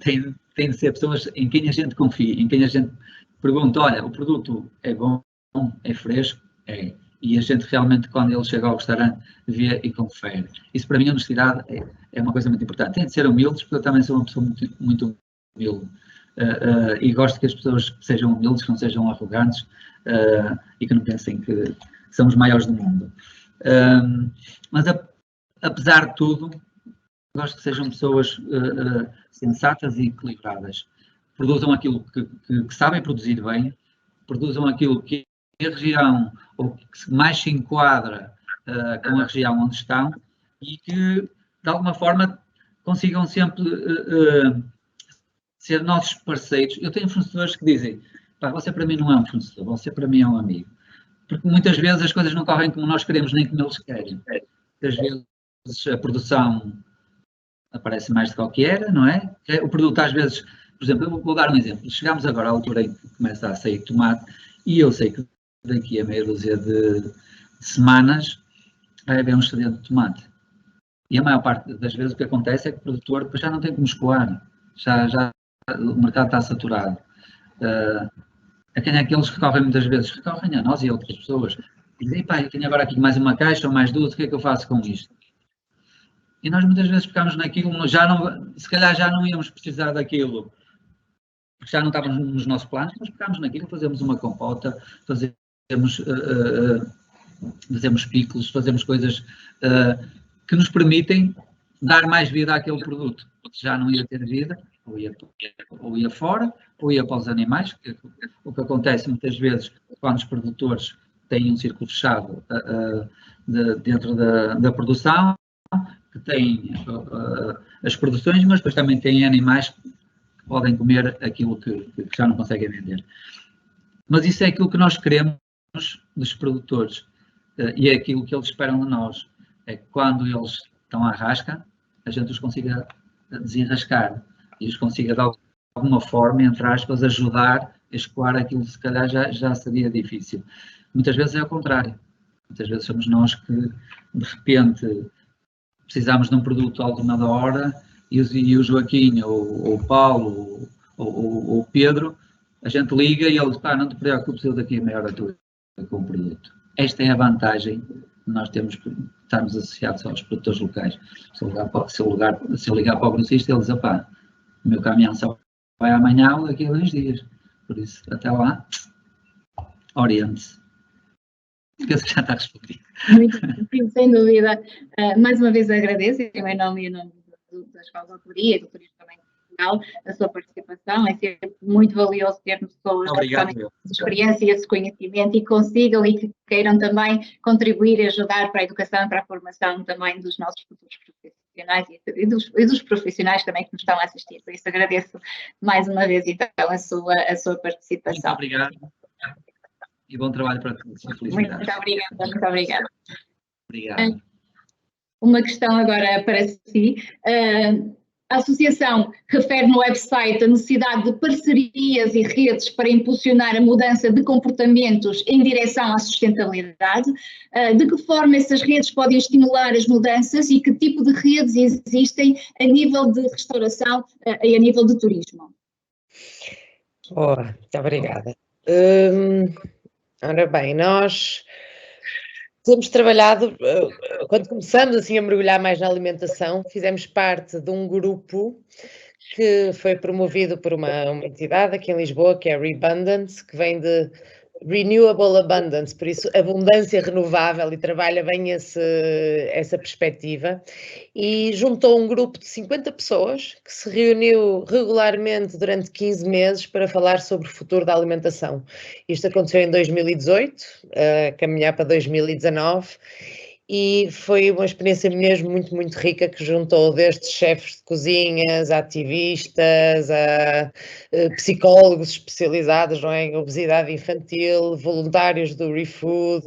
Tem de ser pessoas em quem a gente confia, em quem a gente pergunta, olha, o produto é bom, é fresco, é. E a gente realmente, quando ele chega ao restaurante, vê e confere. Isso, para mim, a honestidade é uma coisa muito importante. Tem de ser humildes, porque eu também sou uma pessoa muito humilde. E gosto que as pessoas sejam humildes, que não sejam arrogantes e que não pensem que são os maiores do mundo. Mas, apesar de tudo, gosto que sejam pessoas sensatas e equilibradas. Produzam aquilo que sabem produzir bem, produzam aquilo que a região ou que mais se enquadra com a região onde estão e que, de alguma forma, consigam sempre ser nossos parceiros. Eu tenho fornecedores que dizem, você para mim não é um fornecedor, você para mim é um amigo. Porque muitas vezes as coisas não correm como nós queremos, nem como eles querem. Muitas vezes a produção aparece mais do que era, não é? O produto às vezes, por exemplo, eu vou dar um exemplo. Chegamos agora à altura em que começa a sair tomate e eu sei que daqui a meia dúzia de semanas vai haver um excedente de tomate. E a maior parte das vezes o que acontece é que o produtor depois já não tem como escoar. Já o mercado está saturado. A quem é aqueles que recorrem muitas vezes? Recorrem a nós e a outras pessoas. E dizem, pá, eu tenho agora aqui mais uma caixa ou mais duas, o que é que eu faço com isto? E nós muitas vezes ficamos naquilo, se calhar já não íamos precisar daquilo, porque já não estávamos nos nossos planos, mas ficamos naquilo, fazemos uma compota, fazemos picos, fazemos coisas que nos permitem dar mais vida àquele produto. Já não ia ter vida, ou ia fora, ou ia para os animais, o que acontece muitas vezes quando os produtores têm um círculo fechado dentro da produção, que têm as produções, mas depois também têm animais que podem comer aquilo que já não conseguem vender. Mas isso é aquilo que nós queremos dos produtores e é aquilo que eles esperam de nós. É que quando eles estão à rasca, a gente os consiga desenrascar e os consiga de alguma forma, entre aspas, ajudar a escoar aquilo que se calhar já seria difícil. Muitas vezes é ao contrário. Muitas vezes somos nós que, de repente, precisamos de um produto à última da hora e o Joaquim, ou o Paulo, ou o Pedro, a gente liga e ele diz, não te preocupes, eu daqui a meia hora estou com o produto. Esta é a vantagem que nós temos que estarmos associados aos produtores locais. Se eu ligar para o grossista, ele diz, o meu caminhão só vai amanhã ou daqui a 2 dias. Por isso, até lá, oriente-se. Penso que já está respondido. Muito bem, sem dúvida. Mais uma vez agradeço, em nome da Escola de Hotelaria e do Turismo também de Portugal, a sua participação. É sempre muito valioso termos pessoas que têm essa experiência e esse conhecimento e consigam e que queiram também contribuir e ajudar para a educação e para a formação também dos nossos futuros profissionais e dos profissionais também que nos estão a assistir. Por isso agradeço mais uma vez então a sua participação. Muito obrigado. E bom trabalho para todos. Muito obrigada, muito obrigada. Obrigado. Uma questão agora para si. A associação refere no website a necessidade de parcerias e redes para impulsionar a mudança de comportamentos em direção à sustentabilidade. De que forma essas redes podem estimular as mudanças e que tipo de redes existem a nível de restauração e a nível de turismo? Muito obrigada. Ora bem, nós temos trabalhado, quando começamos assim a mergulhar mais na alimentação, fizemos parte de um grupo que foi promovido por uma entidade aqui em Lisboa, que é a Rebundance, que vem de Renewable Abundance, por isso abundância renovável, e trabalha bem essa perspectiva, e juntou um grupo de 50 pessoas que se reuniu regularmente durante 15 meses para falar sobre o futuro da alimentação. Isto aconteceu em 2018, caminhar para 2019, e foi uma experiência mesmo muito, muito rica, que juntou desde chefes de cozinhas, a ativistas, a psicólogos especializados, não é, em obesidade infantil, voluntários do ReFood,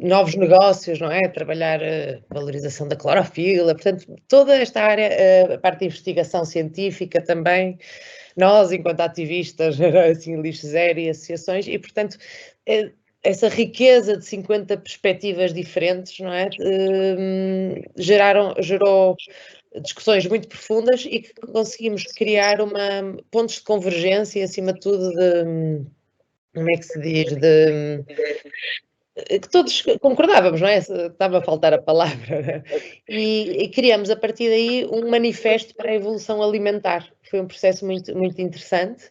novos negócios, não é, trabalhar a valorização da clorofila, portanto, toda esta área, a parte de investigação científica também, nós, enquanto ativistas, assim, lixo zero e associações, e, portanto, essa riqueza de 50 perspectivas diferentes, não é? Gerou discussões muito profundas e que conseguimos criar pontos de convergência, acima de tudo, como é que se diz, que todos concordávamos, não é? Estava a faltar a palavra. E criamos a partir daí um manifesto para a evolução alimentar. Foi um processo muito, muito interessante,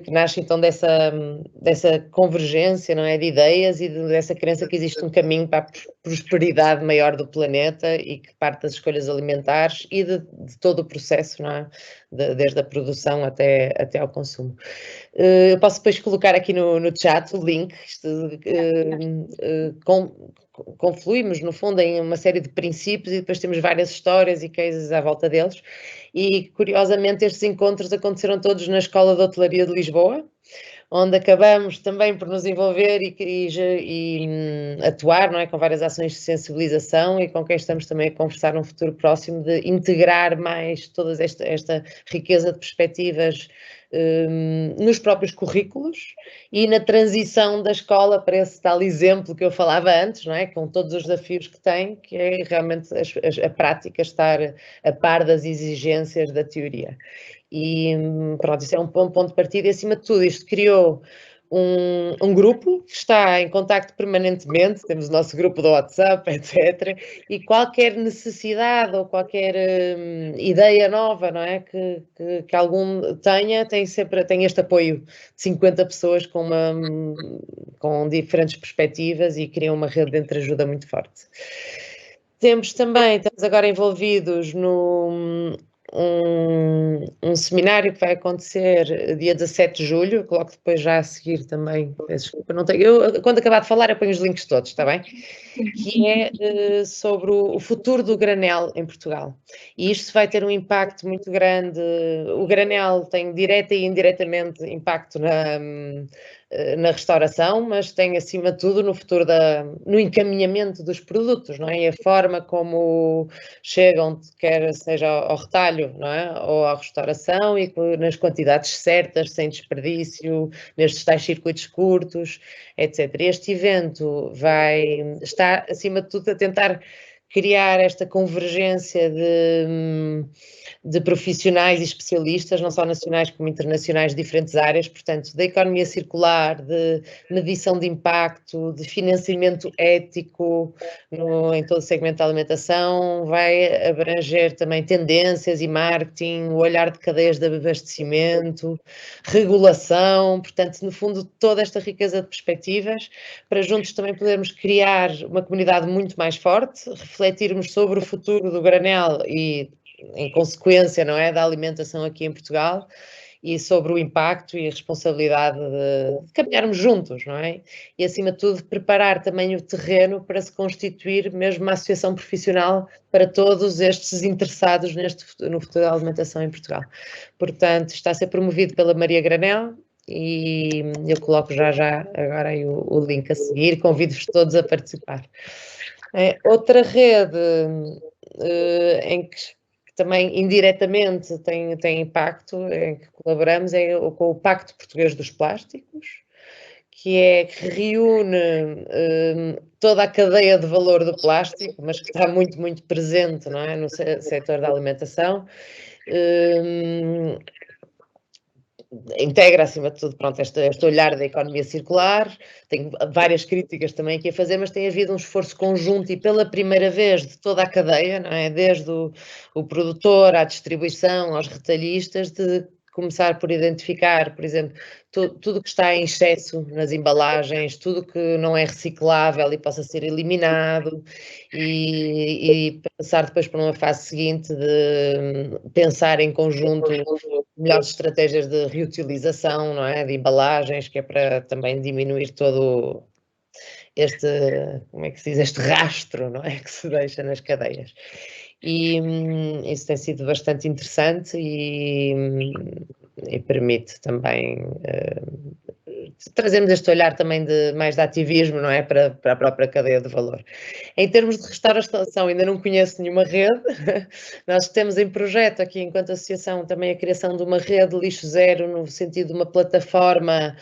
que nasce então dessa convergência, não é, de ideias e dessa crença que existe um caminho para a prosperidade maior do planeta e que parte das escolhas alimentares e de todo o processo, não é, desde a produção até ao consumo. Eu posso depois colocar aqui no chat o link. Confluímos, no fundo, em uma série de princípios e depois temos várias histórias e cases à volta deles. E, curiosamente, estes encontros aconteceram todos na Escola de Hotelaria de Lisboa, onde acabamos também por nos envolver e atuar, não é, com várias ações de sensibilização, e com quem estamos também a conversar num futuro próximo, de integrar mais toda esta riqueza de perspectivas nos próprios currículos e na transição da escola para esse tal exemplo que eu falava antes, não é? Com todos os desafios que tem, que é realmente a prática estar a par das exigências da teoria. E pronto, isso é um ponto de partida, e acima de tudo isto criou um grupo que está em contacto permanentemente, temos o nosso grupo do WhatsApp, etc. E qualquer necessidade ou qualquer ideia nova, não é, que algum tenha, tem este apoio de 50 pessoas com diferentes perspectivas, e criam uma rede de entreajuda muito forte. Estamos agora envolvidos um seminário que vai acontecer dia 17 de julho, coloco depois já a seguir também, peço desculpa, não tenho, quando acabar de falar eu ponho os links todos, está bem? Que é sobre o futuro do granel em Portugal, e isto vai ter um impacto muito grande. O granel tem direta e indiretamente impacto na restauração, mas tem acima de tudo no futuro no encaminhamento dos produtos, não é? E a forma como chegam, quer seja ao retalho, não é? Ou à restauração, e nas quantidades certas, sem desperdício, nestes tais circuitos curtos, etc. Este evento vai estar, acima de tudo, a tentar criar esta convergência de profissionais e especialistas, não só nacionais como internacionais, de diferentes áreas, portanto, da economia circular, de medição de impacto, de financiamento ético em todo o segmento da alimentação, vai abranger também tendências e marketing, o olhar de cadeias de abastecimento, regulação, portanto, no fundo, toda esta riqueza de perspectivas, para juntos também podermos criar uma comunidade muito mais forte, refletirmos sobre o futuro do granel e, em consequência, não é, da alimentação aqui em Portugal, e sobre o impacto e a responsabilidade de caminharmos juntos, não é? E, acima de tudo, preparar também o terreno para se constituir mesmo uma associação profissional para todos estes interessados no futuro da alimentação em Portugal. Portanto, está a ser promovido pela Maria Granel, e eu coloco já agora aí o link a seguir, convido-vos todos a participar. Outra rede em que que também indiretamente tem impacto, em que colaboramos, é com o Pacto Português dos Plásticos, que reúne toda a cadeia de valor do plástico, mas que está muito, muito presente, não é, no setor da alimentação. Integra, acima de tudo, pronto, este olhar da economia circular. Tenho várias críticas também aqui a fazer, mas tem havido um esforço conjunto e pela primeira vez de toda a cadeia, não é? Desde o produtor à distribuição, aos retalhistas, de começar por identificar, por exemplo, tudo que está em excesso nas embalagens, tudo que não é reciclável e possa ser eliminado, e passar depois para uma fase seguinte de pensar em conjunto melhores estratégias de reutilização, não é? De embalagens, que é para também diminuir todo este, como é que se diz, este rastro, não é? Que se deixa nas cadeias. E isso tem sido bastante interessante e permite também trazermos este olhar também mais de ativismo, não é? Para a própria cadeia de valor. Em termos de restauração, ainda não conheço nenhuma rede. Nós temos em projeto aqui, enquanto associação, também a criação de uma rede lixo zero, no sentido de uma plataforma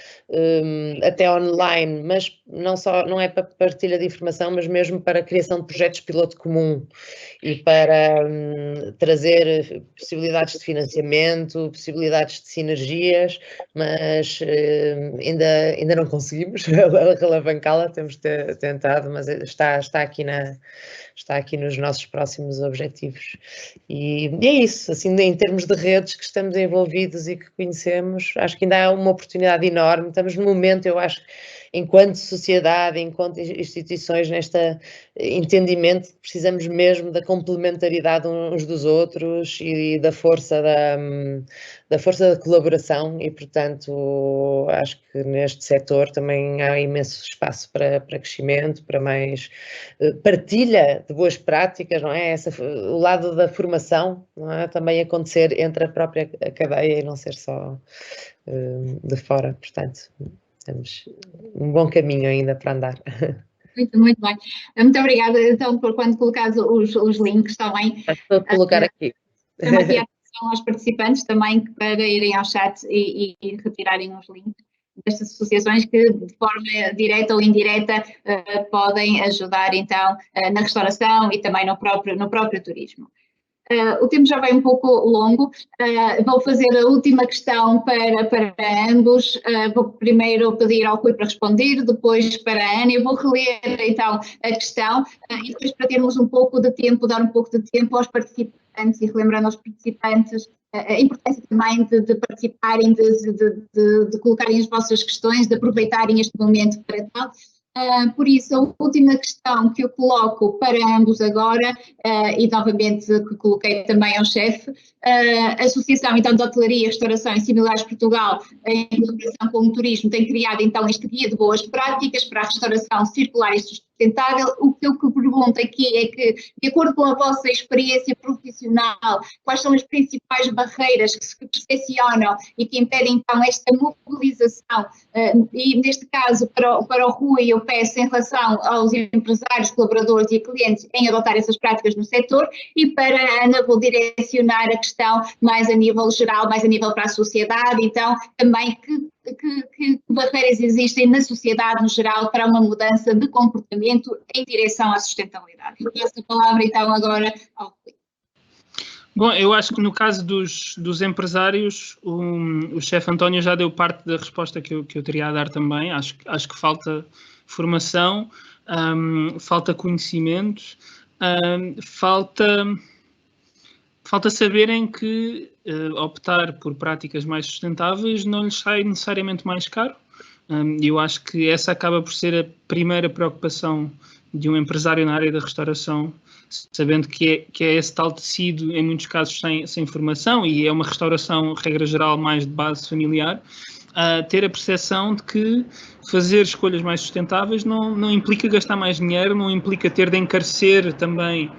até online, mas não é para partilha de informação, mas mesmo para a criação de projetos piloto comum e para trazer possibilidades de financiamento, possibilidades de sinergias, mas ainda não conseguimos alavancá-la, temos tentado, mas está aqui nos nossos próximos objetivos. E é isso, assim, em termos de redes que estamos envolvidos e que conhecemos, acho que ainda há uma oportunidade enorme. Estamos no momento, eu acho, enquanto sociedade, enquanto instituições, neste entendimento que precisamos mesmo da complementaridade uns dos outros e da força da colaboração, e portanto acho que neste setor também há imenso espaço para crescimento, para mais partilha de boas práticas, não é? O lado da formação, não é? Também acontecer entre a própria cadeia e não ser só de fora, portanto temos um bom caminho ainda para andar. Muito bem. Muito obrigada, então, por quando colocares os links, está bem? Vou colocar aqui. Também aqui a atenção aos participantes também para irem ao chat e retirarem os links destas associações que, de forma direta ou indireta, podem ajudar, então, na restauração e também no próprio turismo. O tempo já vai um pouco longo, vou fazer a última questão para ambos. Vou primeiro pedir ao Rui para responder, depois para a Ana. Eu vou reler então a questão e depois, para termos um pouco de tempo, dar um pouco de tempo aos participantes e relembrando aos participantes a importância também de participarem, de colocarem as vossas questões, de aproveitarem este momento para tal. Por isso, a última questão que eu coloco para ambos agora, e novamente que coloquei também ao chefe, a Associação então, de Hotelaria, Restauração e Similares Portugal, em colaboração com o turismo, tem criado então este guia de boas práticas para a restauração circular e sustentável. O que eu pergunto aqui é que, de acordo com a vossa experiência profissional, quais são as principais barreiras que se percepcionam e que impedem então esta mobilização? E neste caso, para o Rui, eu peço em relação aos empresários, colaboradores e clientes em adotar essas práticas no setor, e para a Ana vou direcionar a questão mais a nível geral, mais a nível para a sociedade, então também que barreiras existem na sociedade no geral para uma mudança de comportamento em direção à sustentabilidade. Eu passo a palavra então agora ao Rui. Bom, eu acho que no caso dos empresários, o chefe António já deu parte da resposta que eu teria a dar também. Acho que falta formação, falta conhecimento, falta saberem que optar por práticas mais sustentáveis não lhes sai necessariamente mais caro. Eu acho que essa acaba por ser a primeira preocupação de um empresário na área da restauração, sabendo que é esse tal tecido, em muitos casos, sem formação, e é uma restauração, regra geral, mais de base familiar, ter a percepção de que fazer escolhas mais sustentáveis não implica gastar mais dinheiro, não implica ter de encarecer também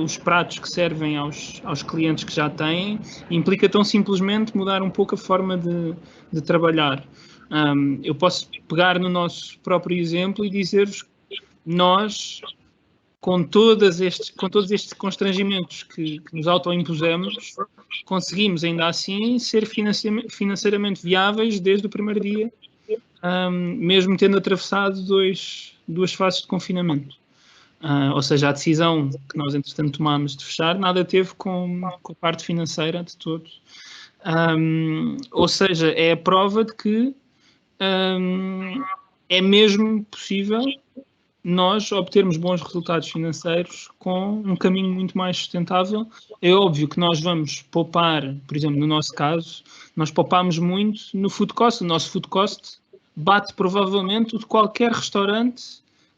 os pratos que servem aos clientes que já têm, implica tão simplesmente mudar um pouco a forma de trabalhar. Eu posso pegar no nosso próprio exemplo e dizer-vos que nós com todos estes constrangimentos que nos autoimpusemos, conseguimos ainda assim ser financeiramente viáveis desde o primeiro dia, mesmo tendo atravessado duas fases de confinamento. Ou seja, a decisão que nós, entretanto, tomámos de fechar, nada teve com a parte financeira de todo. Ou seja, é a prova de que é mesmo possível nós obtermos bons resultados financeiros com um caminho muito mais sustentável. É óbvio que nós vamos poupar, por exemplo, no nosso caso, nós poupámos muito no food cost. O nosso food cost bate provavelmente o de qualquer restaurante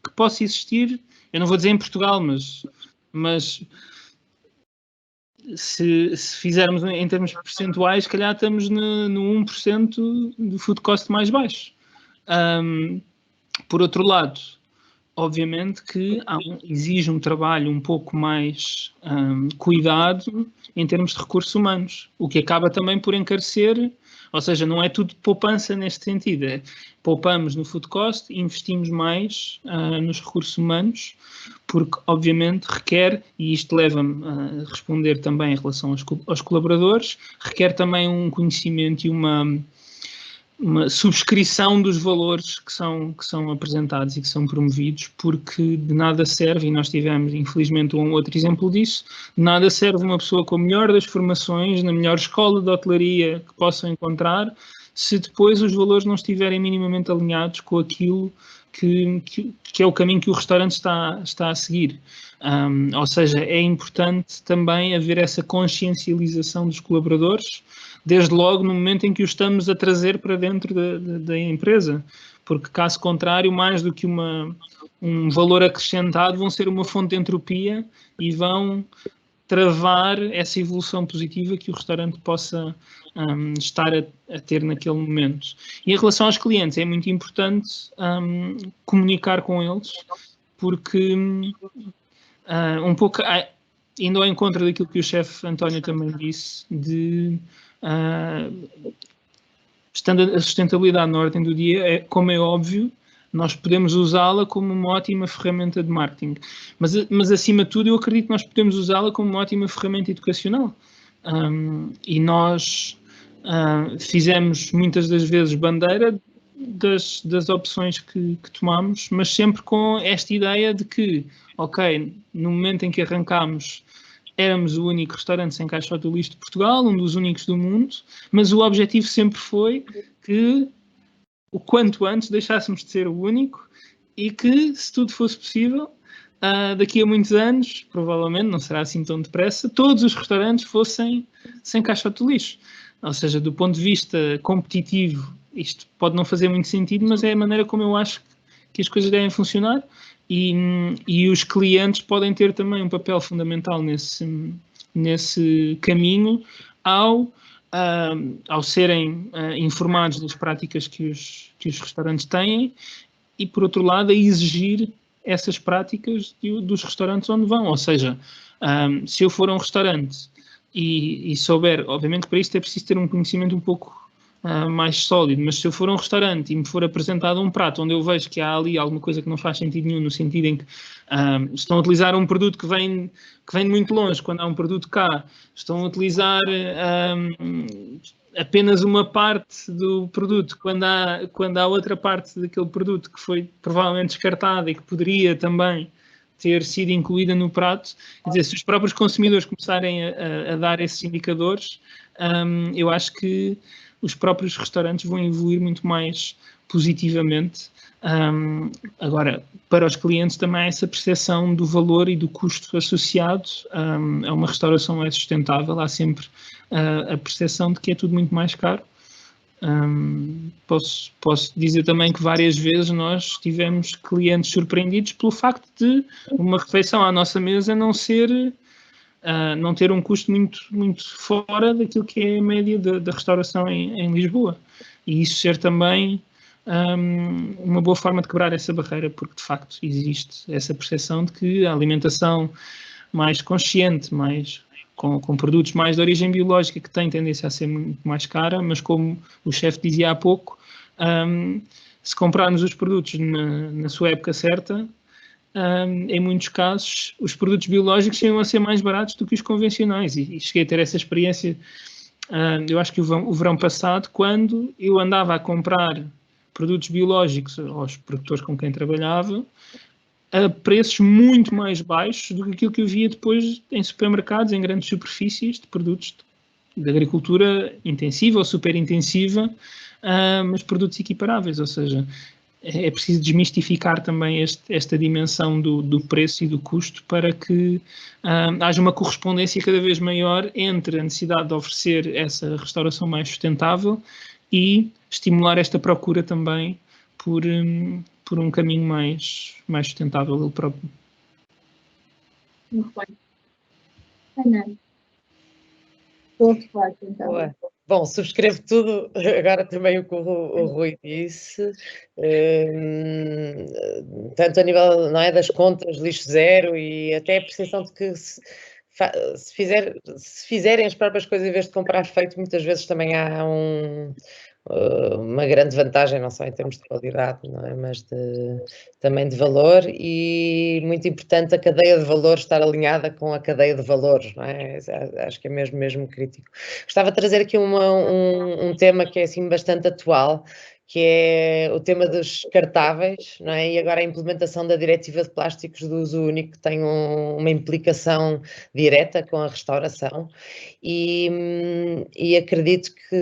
que possa existir. Eu não vou dizer em Portugal, mas se fizermos em termos percentuais, se calhar estamos no 1% do food cost mais baixo. Por outro lado, obviamente que exige um trabalho um pouco mais cuidado em termos de recursos humanos, o que acaba também por encarecer, ou seja, não é tudo poupança neste sentido, poupamos no food cost e investimos mais nos recursos humanos, porque obviamente requer, e isto leva-me a responder também em relação aos colaboradores, requer também um conhecimento e uma subscrição dos valores que são apresentados e que são promovidos, porque de nada serve, e nós tivemos infelizmente um outro exemplo disso, de nada serve uma pessoa com a melhor das formações, na melhor escola de hotelaria que possam encontrar, se depois os valores não estiverem minimamente alinhados com aquilo que é o caminho que o restaurante está a seguir. Ou seja, é importante também haver essa consciencialização dos colaboradores, desde logo no momento em que o estamos a trazer para dentro da empresa, porque caso contrário, mais do que um valor acrescentado, vão ser uma fonte de entropia e vão travar essa evolução positiva que o restaurante possa estar a ter naquele momento. E em relação aos clientes, é muito importante comunicar com eles, porque um pouco, indo ao encontro daquilo que o chefe António também disse, estando a sustentabilidade na ordem do dia, como é óbvio, nós podemos usá-la como uma ótima ferramenta de marketing. Mas acima de tudo, eu acredito que nós podemos usá-la como uma ótima ferramenta educacional. E nós fizemos muitas das vezes bandeira das opções que tomamos, mas sempre com esta ideia de que, ok, no momento em que arrancámos, éramos o único restaurante sem caixote do lixo de Portugal, um dos únicos do mundo, mas o objetivo sempre foi que o quanto antes deixássemos de ser o único e que, se tudo fosse possível, daqui a muitos anos, provavelmente, não será assim tão depressa, todos os restaurantes fossem sem caixote de lixo. Ou seja, do ponto de vista competitivo, isto pode não fazer muito sentido, mas é a maneira como eu acho que as coisas devem funcionar e os clientes podem ter também um papel fundamental nesse caminho ao serem informados das práticas que os restaurantes têm e, por outro lado, a exigir essas práticas dos restaurantes onde vão. Ou seja, se eu for a um restaurante e souber, obviamente para isto é preciso ter um conhecimento um pouco mais sólido, mas se eu for a um restaurante e me for apresentado um prato onde eu vejo que há ali alguma coisa que não faz sentido nenhum, no sentido em que estão a utilizar um produto que vem de muito longe, quando há um produto cá, estão a utilizar apenas uma parte do produto, quando há outra parte daquele produto que foi provavelmente descartada e que poderia também ter sido incluída no prato, quer dizer, se os próprios consumidores começarem a dar esses indicadores, eu acho que os próprios restaurantes vão evoluir muito mais positivamente. Agora, para os clientes também há essa percepção do valor e do custo associado a uma restauração mais sustentável. Há sempre a percepção de que é tudo muito mais caro. Posso dizer também que várias vezes nós tivemos clientes surpreendidos pelo facto de uma refeição à nossa mesa não ter um custo muito, muito fora daquilo que é a média da restauração em Lisboa. E isso ser também uma boa forma de quebrar essa barreira, porque de facto existe essa percepção de que a alimentação mais consciente, com produtos mais de origem biológica, que tem tendência a ser muito mais cara, mas como o chefe dizia há pouco, se comprarmos os produtos na sua época certa, em muitos casos, os produtos biológicos chegam a ser mais baratos do que os convencionais. E cheguei a ter essa experiência, eu acho que o verão passado, quando eu andava a comprar produtos biológicos aos produtores com quem trabalhava, a preços muito mais baixos do que aquilo que eu via depois em supermercados, em grandes superfícies de produtos de agricultura intensiva ou super intensiva, mas produtos equiparáveis, ou seja, é preciso desmistificar também esta dimensão do preço e do custo para que haja uma correspondência cada vez maior entre a necessidade de oferecer essa restauração mais sustentável e estimular esta procura também por um caminho mais sustentável ele próprio. Muito bem. Ana. Boa resposta, então. Boa. Bom, subscrevo tudo, agora também o que o Rui disse, tanto a nível, não é, das contas, lixo zero, e até a percepção de que se fizerem as próprias coisas em vez de comprar feito, muitas vezes também há uma grande vantagem, não só em termos de qualidade, não é? Mas também de valor, e muito importante a cadeia de valor estar alinhada com a cadeia de valores, não é? Acho que é mesmo crítico. Gostava de trazer aqui um tema que é assim bastante atual, que é o tema dos descartáveis, não é? E agora a implementação da Diretiva de Plásticos do Uso Único, que tem uma implicação direta com a restauração, e acredito que,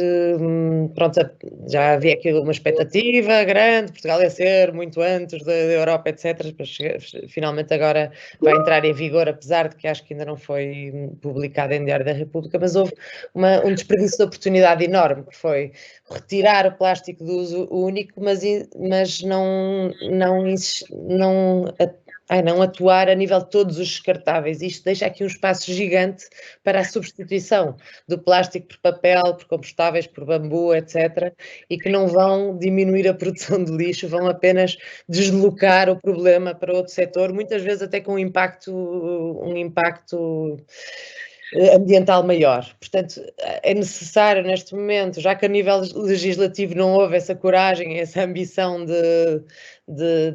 pronto, já havia aqui uma expectativa grande, Portugal ia ser muito antes da Europa, etc., mas finalmente agora vai entrar em vigor, apesar de que acho que ainda não foi publicado em Diário da República, mas houve um desperdício de oportunidade enorme, que foi retirar o plástico do uso único, mas não atuar a nível de todos os descartáveis. Isto deixa aqui um espaço gigante para a substituição do plástico por papel, por compostáveis, por bambu, etc., e que não vão diminuir a produção de lixo, vão apenas deslocar o problema para outro setor, muitas vezes até com um impacto ambiental maior. Portanto, é necessário neste momento, já que a nível legislativo não houve essa coragem, essa ambição de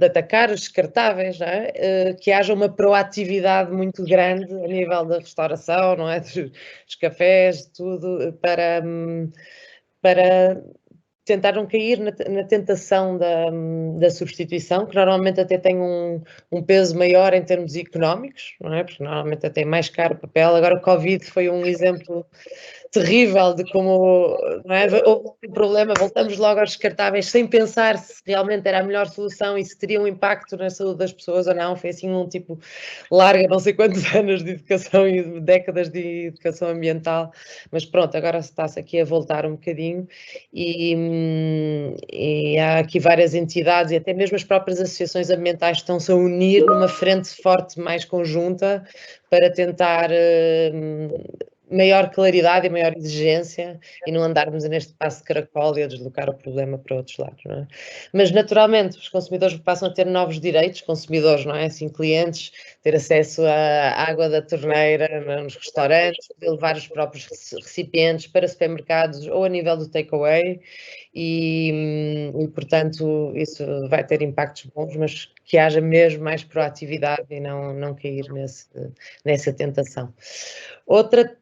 atacar os descartáveis, não é? Que haja uma proatividade muito grande a nível da restauração, não é? Dos cafés, tudo, para tentar não cair na tentação da substituição, que normalmente até tem um peso maior em termos económicos, não é? Porque normalmente até é mais caro o papel. Agora o Covid foi um exemplo terrível de como, não é? Houve um problema, voltamos logo aos descartáveis sem pensar se realmente era a melhor solução e se teria um impacto na saúde das pessoas ou não. Foi assim um tipo larga não sei quantos anos de educação e décadas de educação ambiental, mas pronto, agora está-se aqui a voltar um bocadinho, e há aqui várias entidades e até mesmo as próprias associações ambientais estão-se a unir numa frente forte mais conjunta para tentar maior claridade e maior exigência e não andarmos neste passo de caracol e a deslocar o problema para outros lados, não é? Mas naturalmente os consumidores passam a ter novos direitos, consumidores, não é? Assim, clientes, ter acesso à água da torneira nos restaurantes, poder levar os próprios recipientes para supermercados ou a nível do takeaway, e portanto isso vai ter impactos bons, mas que haja mesmo mais proatividade e não cair nessa tentação. Outra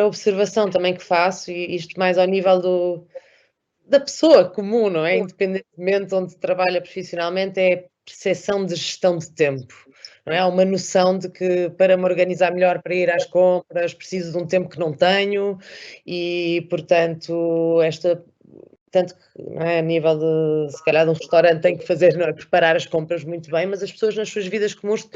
observação também que faço, e isto mais ao nível da pessoa comum, não é? Independentemente de onde trabalha profissionalmente, é a percepção de gestão de tempo. Não é? Há uma noção de que para me organizar melhor para ir às compras preciso de um tempo que não tenho, e portanto tanto que, não é, a nível de, se calhar, de um restaurante tem que fazer, não é, preparar as compras muito bem, mas as pessoas nas suas vidas comuns,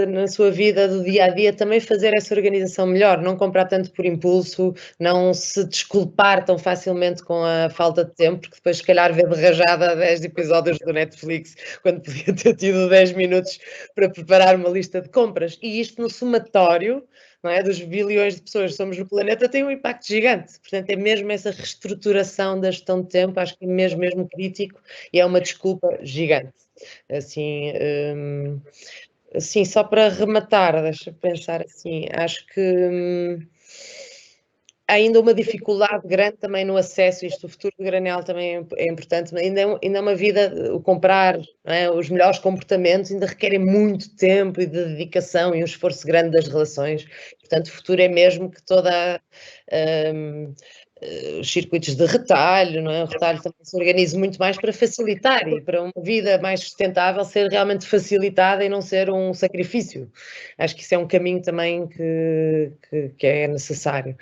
na sua vida do dia-a-dia, também fazer essa organização melhor, não comprar tanto por impulso, não se desculpar tão facilmente com a falta de tempo, porque depois, se calhar, vê de rajada 10 episódios do Netflix, quando podia ter tido 10 minutos para preparar uma lista de compras. E isto no somatório, não é, dos bilhões de pessoas que somos no planeta, tem um impacto gigante. Portanto, é mesmo essa reestruturação da gestão de tempo, acho que é mesmo crítico, e é uma desculpa gigante. Assim, só para rematar, deixa eu pensar assim, acho que há ainda uma dificuldade grande também no acesso, isto o futuro do granel também é importante, ainda é uma vida, o comprar, não é? Os melhores comportamentos ainda requerem muito tempo e de dedicação e um esforço grande das relações, portanto o futuro é mesmo que toda os circuitos de retalho, não é? O retalho também se organiza muito mais para facilitar e para uma vida mais sustentável ser realmente facilitada e não ser um sacrifício. Acho que isso é um caminho também que é necessário.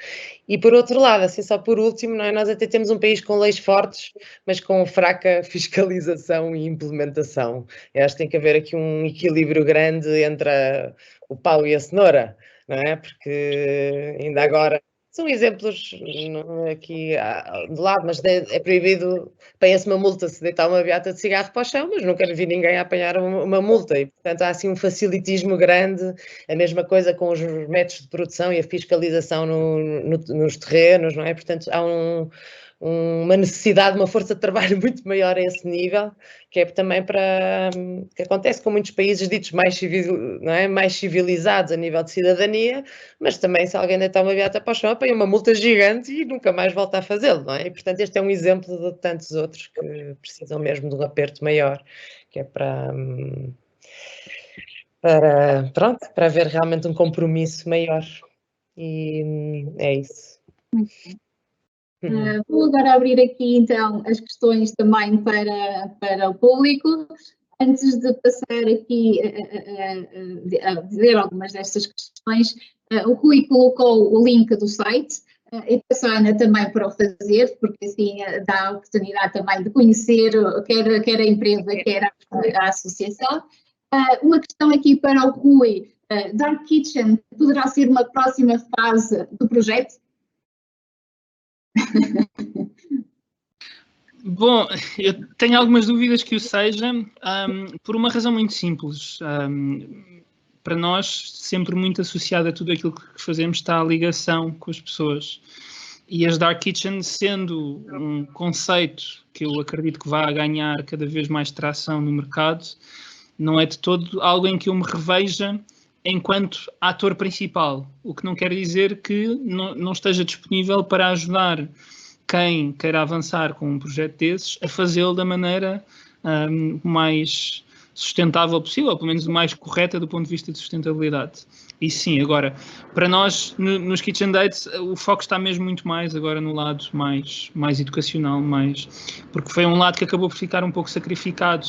E por outro lado, assim só por último, não é? Nós até temos um país com leis fortes, mas com fraca fiscalização e implementação. Eu acho que tem que haver aqui um equilíbrio grande entre o pau e a cenoura, não é? Porque ainda agora são exemplos aqui de lado, mas é proibido, apanha-se uma multa se deitar uma beata de cigarro para o chão, mas nunca vi ninguém a apanhar uma multa e, portanto, há assim um facilitismo grande, a mesma coisa com os métodos de produção e a fiscalização nos terrenos, não é? Portanto, há uma necessidade, uma força de trabalho muito maior a esse nível, que é também que acontece com muitos países ditos mais, não é? Mais civilizados a nível de cidadania, mas também se alguém deitar uma beata para o chão, apanha uma multa gigante e nunca mais volta a fazê-lo, não é? E, portanto, este é um exemplo de tantos outros que precisam mesmo de um aperto maior, que é para haver realmente um compromisso maior. E é isso. Vou agora abrir aqui então as questões também para o público. Antes de passar aqui a dizer algumas destas questões, o Rui colocou o link do site e peço a Ana também para o fazer, porque assim dá a oportunidade também de conhecer quer a empresa, quer a associação. Uma questão aqui para o Rui: Dark Kitchen poderá ser uma próxima fase do projeto? Bom, eu tenho algumas dúvidas que o seja, por uma razão muito simples. Para nós, sempre muito associado a tudo aquilo que fazemos está a ligação com as pessoas. E as Dark Kitchen, sendo um conceito que eu acredito que vai ganhar cada vez mais tração no mercado, não é de todo algo em que eu me reveja enquanto ator principal, o que não quer dizer que não esteja disponível para ajudar quem queira avançar com um projeto desses a fazê-lo da maneira mais sustentável possível, ou pelo menos o mais correta do ponto de vista de sustentabilidade. E sim, agora, para nós, nos Kitchen Dates, o foco está mesmo muito mais agora no lado mais educacional, porque foi um lado que acabou por ficar um pouco sacrificado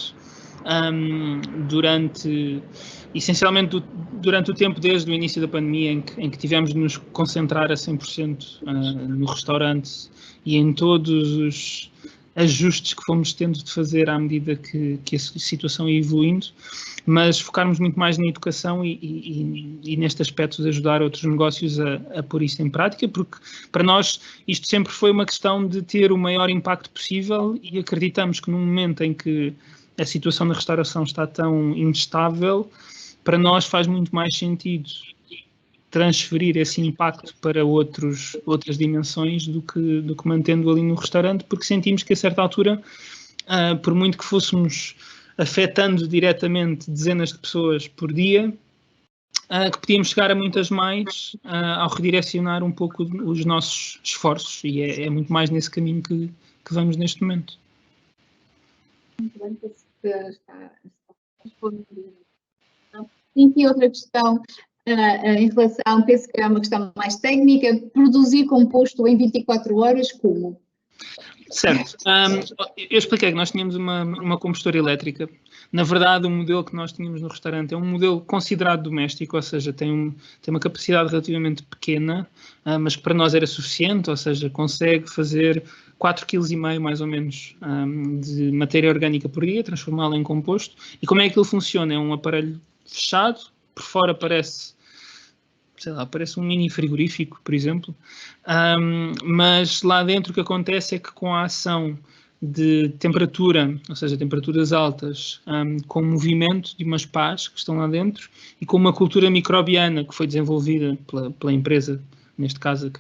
essencialmente durante o tempo desde o início da pandemia, em que tivemos de nos concentrar a 100% no restaurante e em todos os ajustes que fomos tendo de fazer à medida que a situação ia evoluindo, mas focarmos muito mais na educação e neste aspecto de ajudar outros negócios a pôr isso em prática, porque para nós isto sempre foi uma questão de ter o maior impacto possível e acreditamos que no momento em que a situação na restauração está tão instável, para nós faz muito mais sentido transferir esse impacto para outras dimensões do que mantendo ali no restaurante, porque sentimos que a certa altura, por muito que fôssemos afetando diretamente dezenas de pessoas por dia, que podíamos chegar a muitas mais ao redirecionar um pouco os nossos esforços, e é muito mais nesse caminho que vamos neste momento. Muito bem, está respondido. E aqui outra questão em relação, penso que é uma questão mais técnica: produzir composto em 24 horas, como? Certo. Eu expliquei que nós tínhamos uma compostora elétrica. Na verdade, o modelo que nós tínhamos no restaurante é um modelo considerado doméstico, ou seja, tem uma capacidade relativamente pequena, mas que para nós era suficiente, ou seja, consegue fazer 4,5 kg mais ou menos de matéria orgânica por dia, transformá-la em composto. E como é que aquilo funciona? É um aparelho fechado, por fora parece um mini frigorífico, por exemplo, mas lá dentro o que acontece é que com a ação de temperatura, ou seja, temperaturas altas, com o movimento de umas pás que estão lá dentro e com uma cultura microbiana que foi desenvolvida pela empresa, neste caso a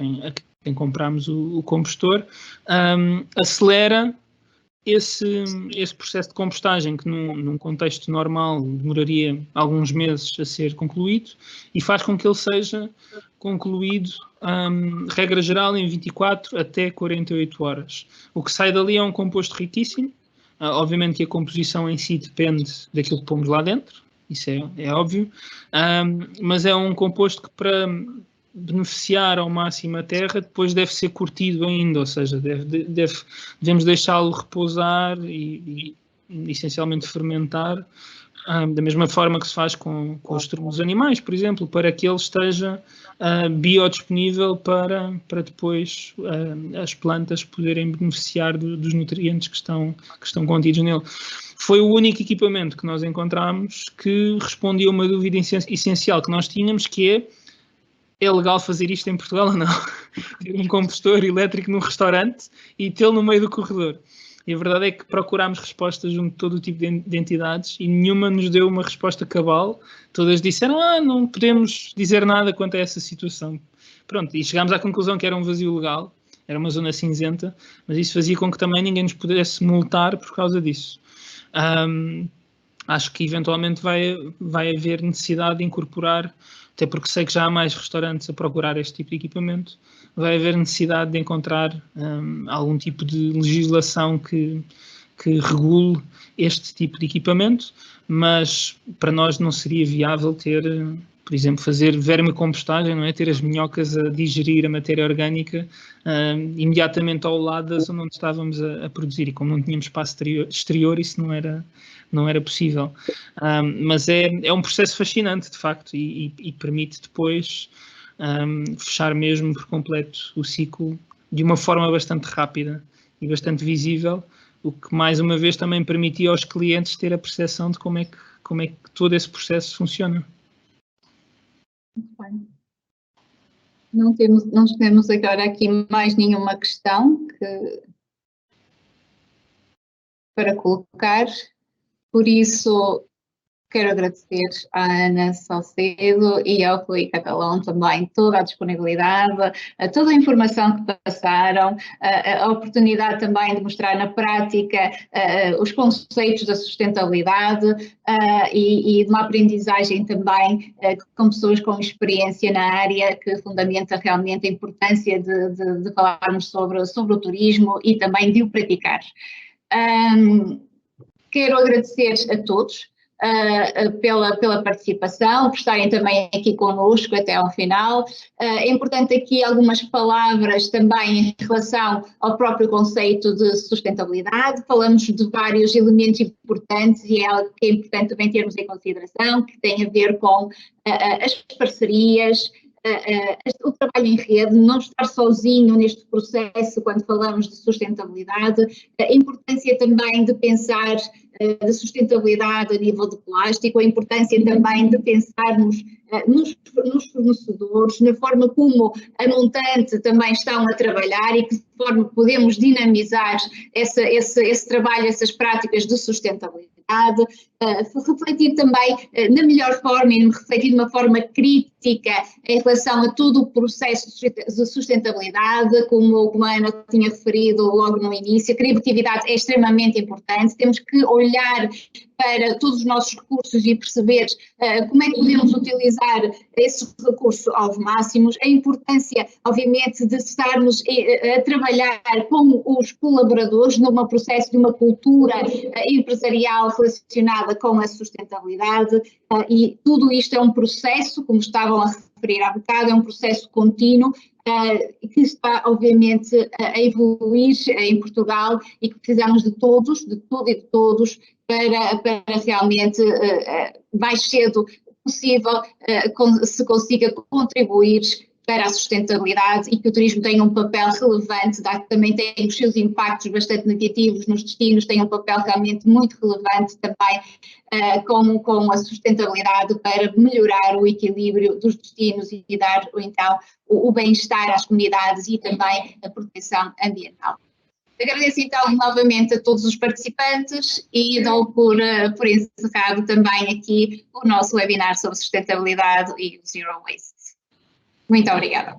quem comprámos o compostor, acelera esse processo de compostagem que num contexto normal demoraria alguns meses a ser concluído, e faz com que ele seja concluído regra geral, em 24 até 48 horas. O que sai dali é um composto riquíssimo. Obviamente que a composição em si depende daquilo que pomos lá dentro, isso é óbvio, mas é um composto que, para beneficiar ao máximo a terra, depois deve ser curtido ainda, ou seja, devemos deixá-lo repousar e essencialmente fermentar, da mesma forma que se faz com os estrume dos animais, por exemplo, para que ele esteja biodisponível para depois as plantas poderem beneficiar dos nutrientes que estão contidos nele. Foi o único equipamento que nós encontramos que respondia a uma dúvida essencial que nós tínhamos, que é legal fazer isto em Portugal ou não? Ter um compostor elétrico num restaurante e tê-lo no meio do corredor. E a verdade é que procurámos respostas junto de todo o tipo de entidades e nenhuma nos deu uma resposta cabal. Todas disseram, não podemos dizer nada quanto a essa situação. Pronto, e chegámos à conclusão que era um vazio legal, era uma zona cinzenta, mas isso fazia com que também ninguém nos pudesse multar por causa disso. Acho que eventualmente vai haver necessidade de incorporar, até porque sei que já há mais restaurantes a procurar este tipo de equipamento, vai haver necessidade de encontrar algum tipo de legislação que regule este tipo de equipamento, mas para nós não seria viável ter, por exemplo, fazer vermicompostagem, não é? Ter as minhocas a digerir a matéria orgânica imediatamente ao lado da zona onde estávamos a produzir, e como não tínhamos espaço exterior, isso não era possível. Mas é um processo fascinante, de facto, e permite depois fechar mesmo por completo o ciclo de uma forma bastante rápida e bastante visível, o que mais uma vez também permitia aos clientes ter a percepção de como é que todo esse processo funciona. Muito bem. Não temos agora aqui mais nenhuma questão para colocar, por isso quero agradecer à Ana Salcedo e ao Rui Catalão também toda a disponibilidade, toda a informação que passaram, a oportunidade também de mostrar na prática os conceitos da sustentabilidade e de uma aprendizagem também com pessoas com experiência na área, que fundamenta realmente a importância de falarmos sobre o turismo e também de o praticar. Quero agradecer a todos pela participação, por estarem também aqui connosco até ao final. É importante aqui algumas palavras também em relação ao próprio conceito de sustentabilidade. Falamos de vários elementos importantes e é algo que é importante também termos em consideração, que tem a ver com as parcerias, o trabalho em rede, não estar sozinho neste processo quando falamos de sustentabilidade, a importância também de pensar da sustentabilidade a nível de plástico, a importância também de pensarmos nos fornecedores, na forma como a montante também estão a trabalhar e que forma podemos dinamizar esse trabalho, essas práticas de sustentabilidade, refletir também na melhor forma e refletir de uma forma crítica em relação a todo o processo de sustentabilidade, como a Ana tinha referido logo no início. A criatividade é extremamente importante, temos que olhar para todos os nossos recursos e perceber como é que podemos utilizar esse recurso aos máximos, a importância, obviamente, de estarmos a trabalhar com os colaboradores num processo de uma cultura empresarial relacionada com a sustentabilidade, e tudo isto é um processo, como estavam a referir há bocado, é um processo contínuo, que está, obviamente, a evoluir em Portugal e que precisamos de todos, de tudo e de todos, para realmente, mais cedo possível, se consiga contribuir para a sustentabilidade e que o turismo tenha um papel relevante, dado que também tem os seus impactos bastante negativos nos destinos, tem um papel realmente muito relevante também com a sustentabilidade para melhorar o equilíbrio dos destinos e dar, então, o bem-estar às comunidades e também a proteção ambiental. Agradeço então novamente a todos os participantes e dou por encerrado também aqui o nosso webinar sobre sustentabilidade e Zero Waste. Muito obrigada.